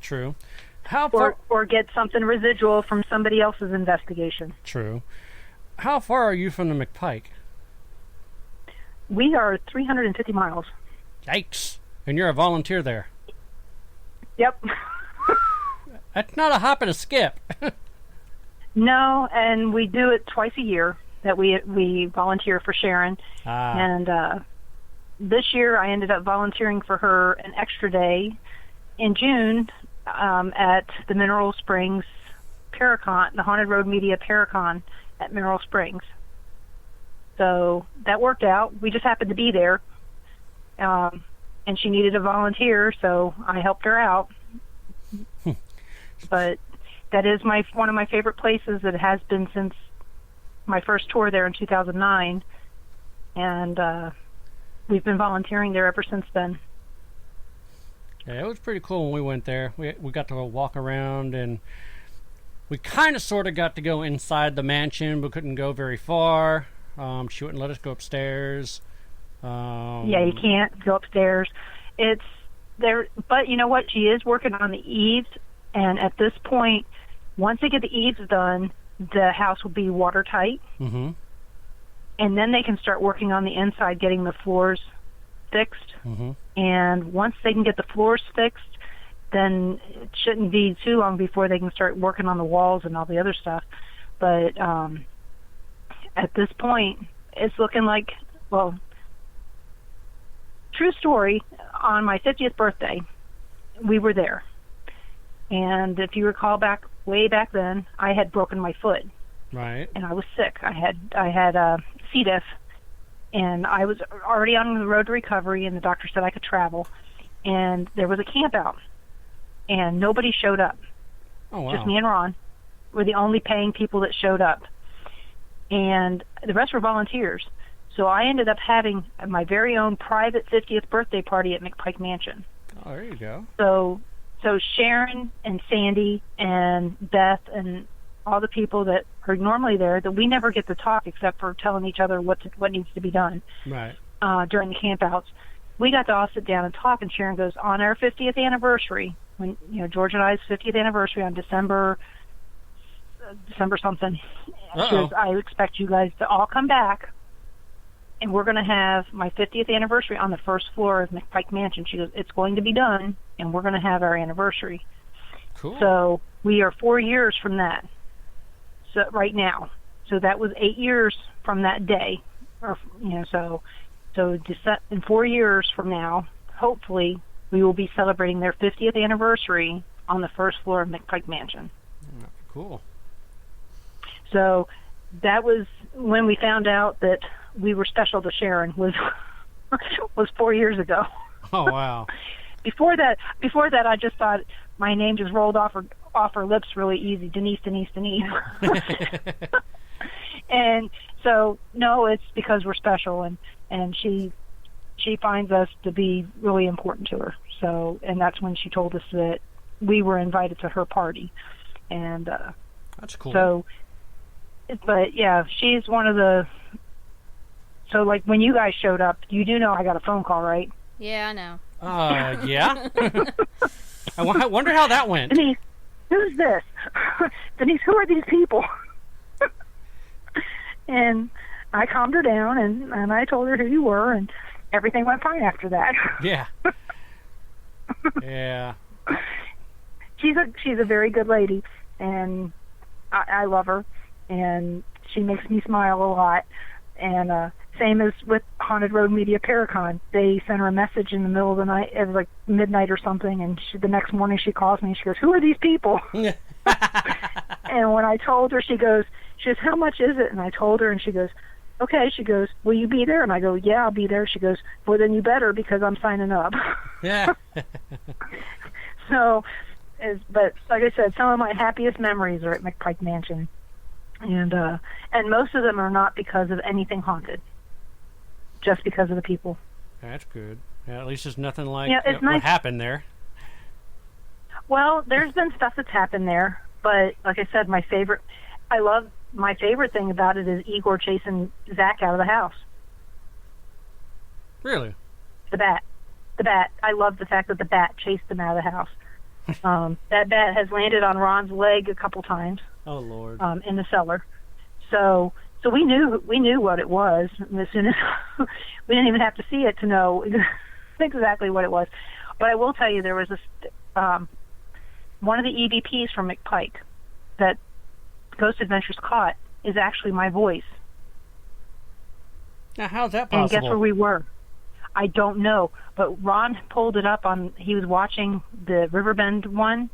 True. How far?
Or get something residual from somebody else's investigation.
True. How far are you from the McPike?
We are 350 miles.
Yikes. And you're a volunteer there.
Yep.
That's not a hop and a skip.
No, and we do it twice a year that we volunteer for Sharon. And this year I ended up volunteering for her an extra day in June at the Mineral Springs Paracon, the Haunted Road Media Paracon at Mineral Springs. So that worked out. We just happened to be there. And she needed a volunteer, so I helped her out. But that is one of my favorite places. It has been since my first tour there in 2009. And we've been volunteering there ever since then.
Yeah, it was pretty cool when we went there. We got to walk around, and we kind of sort of got to go inside the mansion, but couldn't go very far. She wouldn't let us go upstairs.
Yeah, you can't go upstairs. It's there, but you know what? She is working on the eaves, and at this point, once they get the eaves done, the house will be watertight.
Mm-hmm.
And then they can start working on the inside, getting the floors fixed.
Mm-hmm.
And once they can get the floors fixed, then it shouldn't be too long before they can start working on the walls and all the other stuff. But at this point, it's looking like, well, true story, on my 50th birthday, we were there. And if you recall way back then, I had broken my foot.
Right.
And I was sick. I had C. diff, and I was already on the road to recovery, and the doctor said I could travel. And there was a camp out, and nobody showed up.
Oh, wow.
Just me and Ron were the only paying people that showed up. And the rest were volunteers. So I ended up having my very own private 50th birthday party at McPike Mansion.
Oh, there you go.
So Sharon and Sandy and Beth and all the people that are normally there, that we never get to talk except for telling each other what needs to be done.
Right.
During the campouts, we got to all sit down and talk. And Sharon goes, on our 50th anniversary, when George and I's 50th anniversary on December something. She goes, I expect you guys to all come back, and we're going to have my 50th anniversary on the first floor of McPike Mansion. She goes, it's going to be done, and we're going to have our anniversary.
Cool.
So we are 4 years from that. So right now, so that was 8 years from that day, or so in 4 years from now, hopefully we will be celebrating their 50th anniversary on the first floor of McPike Mansion.
Cool.
So that was when we found out that we were special to Sharon. Was 4 years ago.
Oh wow!
Before that, I just thought my name just rolled off her lips really easy. Denise. And So no, it's because we're special, and she finds us to be really important to her. So, and that's when she told us that we were invited to her party, and
that's cool.
So, but yeah, she's one of the. So, like when you guys showed up, you do know I got a phone call, right?
Yeah, I know.
Yeah. I wonder how that went.
Denise, who's this? Denise, who are these people? And I calmed her down, and I told her who you were, and everything went fine after that.
Yeah. Yeah.
She's a very good lady, and I love her, and she makes me smile a lot. And same as with Haunted Road Media Paracon. They sent her a message in the middle of the night. It was like midnight or something, and the next morning she calls me and she goes, "Who are these people?" And when I told her, she goes, "How much is it?" And I told her, and she goes, "Okay." She goes, "Will you be there?" And I go, "Yeah, I'll be there." She goes, "Well, then you better, because I'm signing up."
Yeah.
So, but like I said, some of my happiest memories are at McPike Mansion. And most of them are not because of anything haunted, just because of the people.
That's good. Yeah, at least there's nothing like
it's
what
nice.
happened there.
Well, there's been stuff that's happened there, but like I said, my favorite thing about it is Igor chasing Zach out of the house.
Really?
The bat. I love the fact that the bat chased him out of the house. That bat has landed on Ron's leg a couple times.
Oh Lord!
In the cellar, so we knew what it was. And as soon as we didn't even have to see it to know exactly what it was. But I will tell you, there was one of the EVPs from McPike that Ghost Adventures caught is actually my voice.
Now, how's that possible?
And guess where we were? I don't know, but Ron pulled it up on. He was watching the Riverbend one,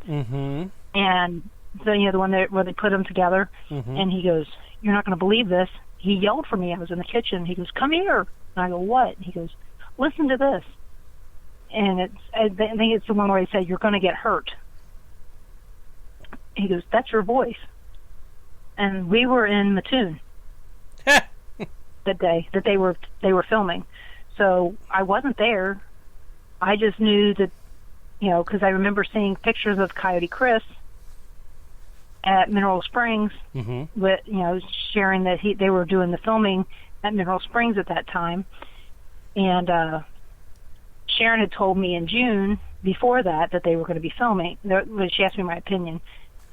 and the one where they put them together, and he goes, "You're not going to believe this." He yelled for me. I was in the kitchen. He goes, "Come here!" And I go, "What?" And he goes, "Listen to this." And I think it's the one where he said, "You're going to get hurt." He goes, "That's your voice." And we were in Mattoon that day that they were filming. So I wasn't there. I just knew that, because I remember seeing pictures of Coyote Chris at Mineral Springs, with sharing that they were doing the filming at Mineral Springs at that time, and Sharon had told me in June before that they were going to be filming. She asked me my opinion,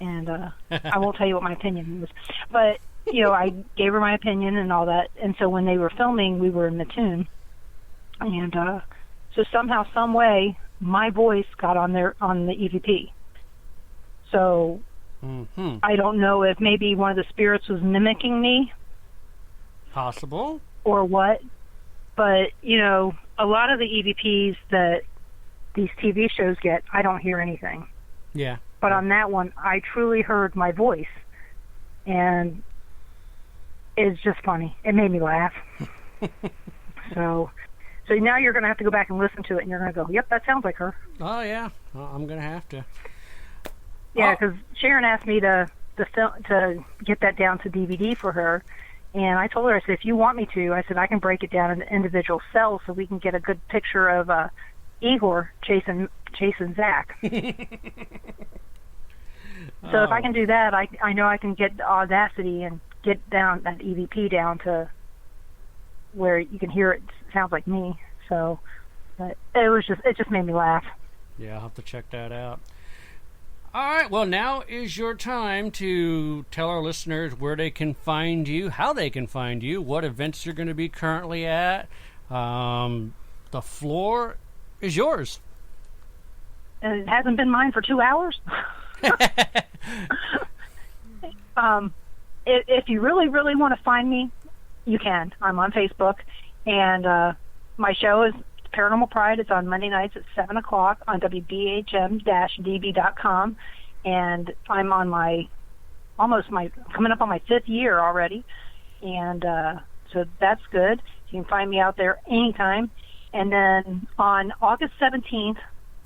and I won't tell you what my opinion was, but I gave her my opinion and all that. And so when they were filming, we were in Mattoon, and so somehow, some way, my voice got on the EVP. So. I don't know if maybe one of the spirits was mimicking me.
Possible.
Or what. But, a lot of the EVPs that these TV shows get, I don't hear anything.
Yeah.
But on that one, I truly heard my voice. And it's just funny. It made me laugh. So now you're going to have to go back and listen to it, and you're going to go, "Yep, that sounds like her."
Oh, yeah. Well, I'm going to have to.
Yeah, because Sharon asked me to get that down to DVD for her, and I told her, I said, "If you want me to," I said, "I can break it down into individual cells so we can get a good picture of Igor chasing Zach." So if I can do that, I know I can get the Audacity and get down that EVP down to where you can hear it sounds like me. So, but it just made me laugh.
Yeah, I'll have to check that out. All right, well, now is your time to tell our listeners where they can find you, how they can find you, what events you're going to be currently at. The floor is yours.
And it hasn't been mine for 2 hours. If you really, really want to find me, you can. I'm on Facebook, and my show is Paranormal Pride. It's on Monday nights at 7 o'clock on WBHM-DB.com, and I'm on coming up on my 5th year already, and so that's good. You can find me out there anytime. And then on August 17th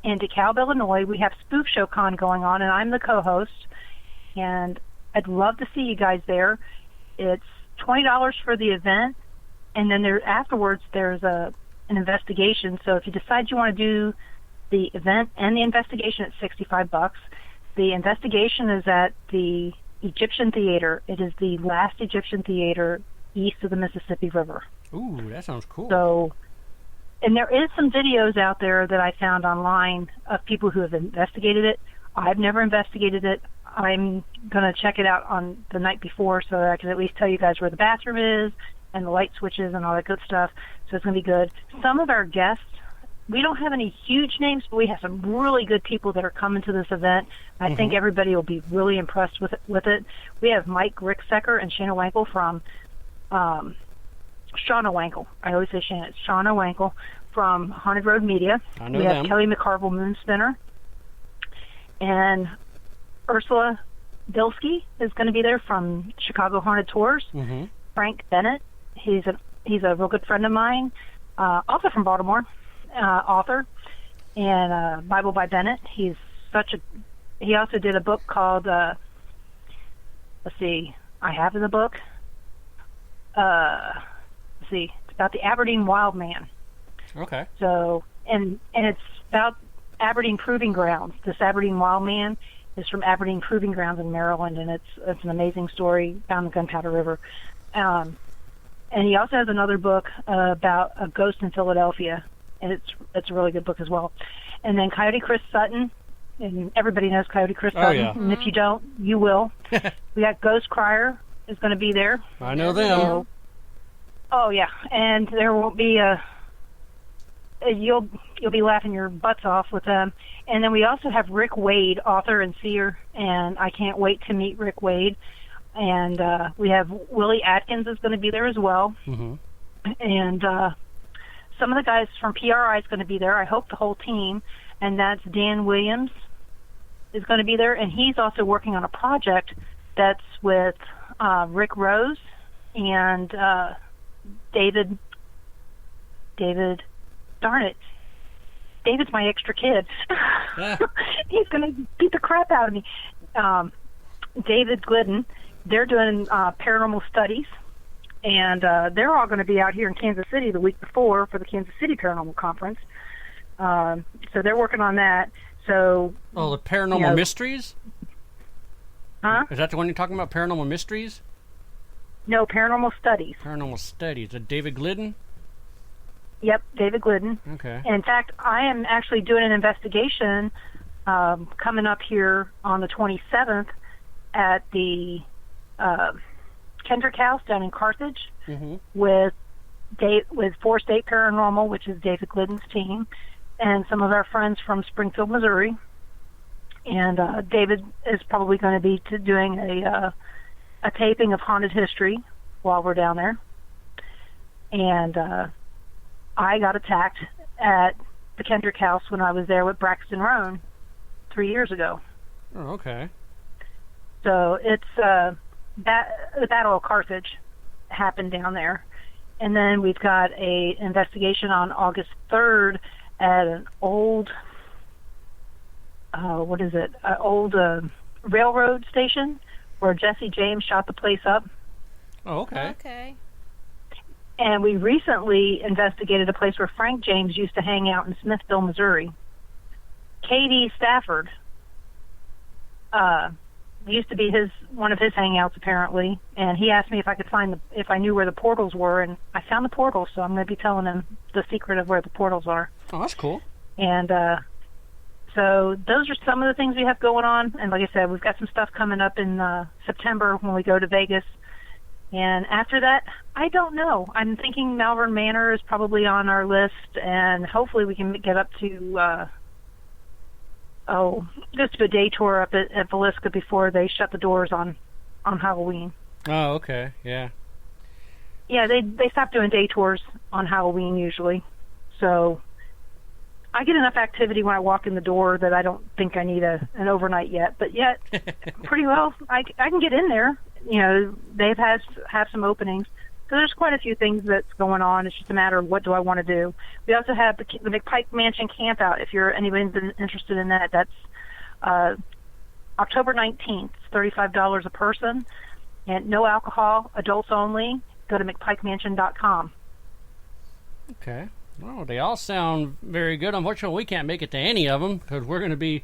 in DeKalb, Illinois, we have Spoof Show Con going on, and I'm the co-host, and I'd love to see you guys there. It's $20 for the event, and then afterwards there's an investigation. So if you decide you want to do the event and the investigation, it's $65. The investigation is at the Egyptian Theater. It is the last Egyptian theater east of the Mississippi River.
Ooh, that sounds cool.
So, and there is some videos out there that I found online of people who have investigated it. I've never investigated it. I'm going to check it out on the night before so that I can at least tell you guys where the bathroom is and the light switches and all that good stuff. So it's going to be good. Some of our guests, we don't have any huge names, but we have some really good people that are coming to this event. I think everybody will be really impressed with it. We have Mike Ricksecker and Shana Wankel from Shauna Wankel. I always say Shana. It's Shauna Wankel from Haunted Road Media.
I know
we
them.
have Kelly McCarville Moonspinner. And Ursula Bilski is going to be there from Chicago Haunted Tours.
Mm-hmm.
Frank Bennett, he's a real good friend of mine, also from Baltimore, author, and Bible by Bennett. He also did a book called, let's see, I have in the book, it's about the Aberdeen Wild Man.
Okay.
So, and it's about Aberdeen Proving Grounds. This Aberdeen Wild Man is from Aberdeen Proving Grounds in Maryland, and it's an amazing story found in the Gunpowder River. And he also has another book about a ghost in Philadelphia, and it's a really good book as well. And then Coyote Chris Sutton, and everybody knows Coyote Chris Sutton,
yeah.
and if you don't, you will. We got Ghost Crier is going to be there.
I know them.
Oh yeah, and there will be you'll be laughing your butts off with them. And then we also have Rick Wade, author and seer, and I can't wait to meet Rick Wade. And we have Willie Atkins is going to be there as well.
Mm-hmm.
And some of the guys from PRI is going to be there. I hope the whole team. And that's Dan Williams is going to be there. And he's also working on a project that's with Rick Rose and David, darn it, David's my extra kid. He's going to beat the crap out of me. David Glidden, they're doing paranormal studies, and they're all going to be out here in Kansas City the week before for the Kansas City Paranormal Conference. So they're working on that. So,
the Paranormal Mysteries?
Huh?
Is that the one you're talking about, Paranormal Mysteries?
No, Paranormal Studies.
Paranormal Studies. Is it David Glidden?
Yep, David Glidden.
Okay.
In fact, I am actually doing an investigation coming up here on the 27th at the Kendrick House down in Carthage with Four State Paranormal, which is David Glidden's team, and some of our friends from Springfield, Missouri. And David is probably going to be doing a taping of Haunted History while we're down there. And I got attacked at the Kendrick House when I was there with Braxton Roan 3 years ago.
Oh, okay.
So it's the Battle of Carthage happened down there. And then we've got a investigation on August 3rd at an old, old railroad station where Jesse James shot the place up.
Oh, okay.
Okay.
And we recently investigated a place where Frank James used to hang out in Smithville, Missouri. Katie Stafford used to be one of his hangouts apparently, and he asked me if I could if I knew where the portals were, and I found the portals, so I'm going to be telling him the secret of where the portals are.
Oh, that's cool.
And so those are some of the things we have going on, and like I said, we've got some stuff coming up in September when we go to Vegas. And after that, I don't know. I'm thinking Malvern Manor is probably on our list, and hopefully we can get up to, just do a day tour up at Villisca before they shut the doors on Halloween.
Oh, okay, yeah.
Yeah, they stop doing day tours on Halloween usually. So I get enough activity when I walk in the door that I don't think I need an overnight yet. But yet, pretty well, I can get in there. You know, they've have some openings. So there's quite a few things that's going on. It's just a matter of what do I want to do. We also have the McPike Mansion Camp Out. If anybody's interested in that, that's October 19th. It's $35 a person. And no alcohol, adults only. Go to McPikeMansion.com.
Okay. Well, they all sound very good. Unfortunately, we can't make it to any of them because we're going to be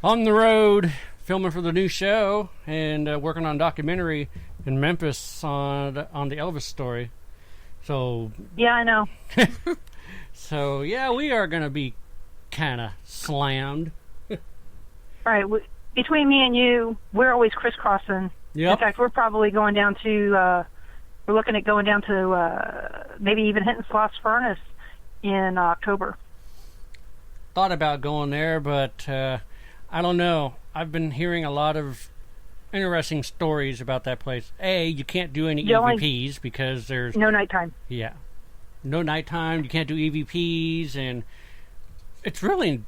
on the road filming for the new show and working on a documentary in Memphis on the Elvis story. So
yeah, I know.
So yeah, we are going to be kind of slammed.
Right. Between me and you, we're always crisscrossing.
Yep.
In fact, we're probably going down to. We're looking at going down to maybe even hitting Sloth's Furnace in October.
Thought about going there, but I don't know. I've been hearing a lot of interesting stories about that place. You can't do any EVPs because there's
no nighttime.
Yeah, no nighttime. You can't do EVPs, and it's really,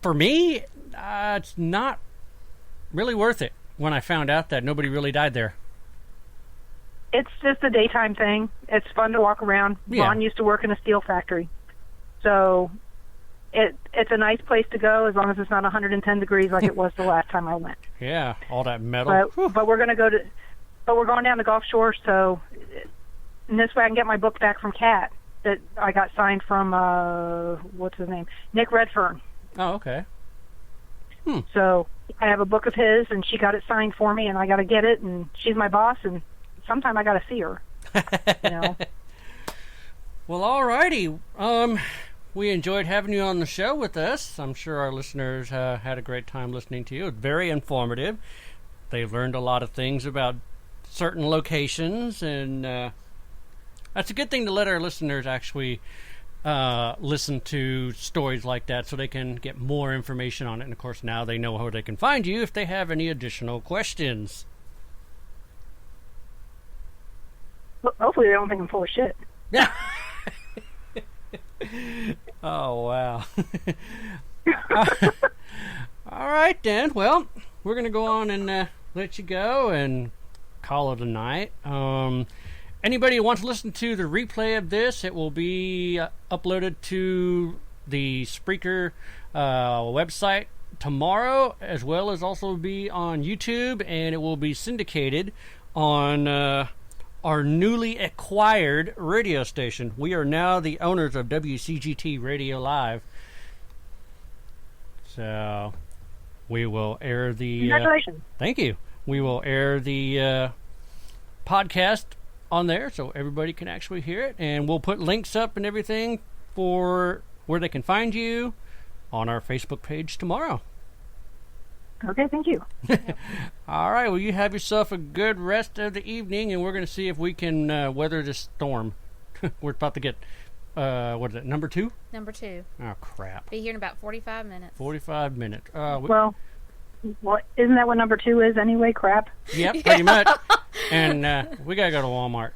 for me, it's not really worth it. When I found out that nobody really died there.
It's just a daytime thing. It's fun to walk around.
Yeah.
Ron used to work in a steel factory, so it's a nice place to go as long as it's not 110 degrees like it was the last time I went.
Yeah, all that metal.
But we're going down the Gulf Shore, so and this way I can get my book back from Kat that I got signed from what's his name, Nick Redfern.
Oh, okay.
So I have a book of his, and she got it signed for me, and I got to get it, and she's my boss, and sometime I got to see her. You know.
Well, alrighty. We enjoyed having you on the show with us. I'm sure our listeners had a great time listening to you. It's very informative. They've learned a lot of things about certain locations, and that's a good thing to let our listeners actually listen to stories like that so they can get more information on it. And, of course, now they know how they can find you if they have any additional questions.
Well, hopefully they don't think I'm full of shit.
Yeah. Oh, wow. All right, then. Well, we're going to go on and let you go and call it a night. Anybody who wants to listen to the replay of this, it will be uploaded to the Spreaker website tomorrow, as well as also be on YouTube, and it will be syndicated on our newly acquired radio station. We are now the owners of WCGT Radio Live. So we will air the...
Congratulations.
Thank you. We will air the podcast on there so everybody can actually hear it, and we'll put links up and everything for where they can find you on our Facebook page tomorrow.
Okay, thank you.
All right, well, you have yourself a good rest of the evening, and we're going to see if we can weather this storm. We're about to get, what is it, number 2?
Number 2.
Oh, crap.
Be here in about 45 minutes.
45 minutes.
Well, isn't that what number 2 is anyway, crap?
Yep, pretty much. And we got to go to Walmart.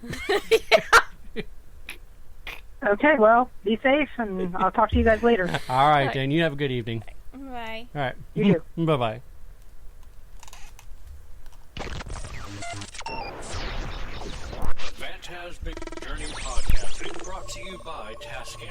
Okay, well, be safe, and I'll talk to you guys later.
All right, then. You have a good evening.
Bye.
All right.
You too.
Bye-bye.
Phantasmic Journey Podcast is brought to you by Tascam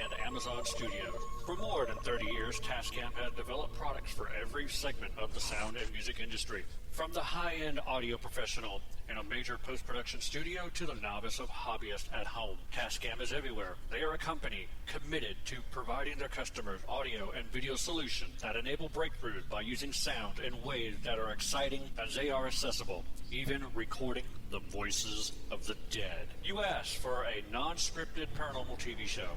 and Amazon Studios. For more than 30 years, Tascam has developed products for every segment of the sound and music industry. From the high-end audio professional in a major post-production studio to the novice of hobbyist at home, Tascam is everywhere. They are a company committed to providing their customers audio and video solutions that enable breakthroughs by using sound in ways that are exciting as they are accessible, even recording the voices of the dead. You asked for a non-scripted paranormal TV show.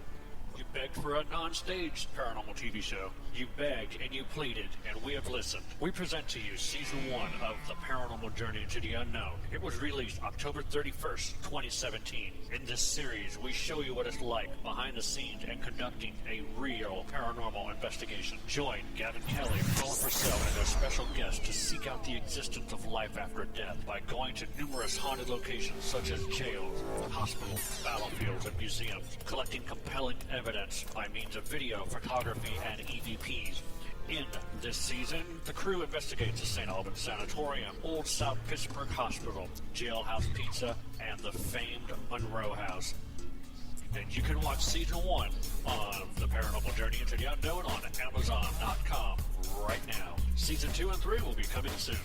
You begged for a non-staged paranormal TV show. You begged and you pleaded, and we have listened. We present to you Season 1 of The Paranormal Journey into the Unknown. It was released October 31st, 2017. In this series, we show you what it's like behind the scenes and conducting a real paranormal investigation. Join Gavin Kelly, Paul Purcell, and their special guests to seek out the existence of life after death by going to numerous haunted locations such as jails, hospitals, battlefields, and museums, collecting compelling evidence by means of video, photography, and EVPs. In this season, the crew investigates the St. Albans Sanatorium, Old South Pittsburgh Hospital, Jailhouse Pizza, and the famed Monroe House. And you can watch Season 1 of The Paranormal Journey into the Unknown on Amazon.com right now. Season 2 and 3 will be coming soon.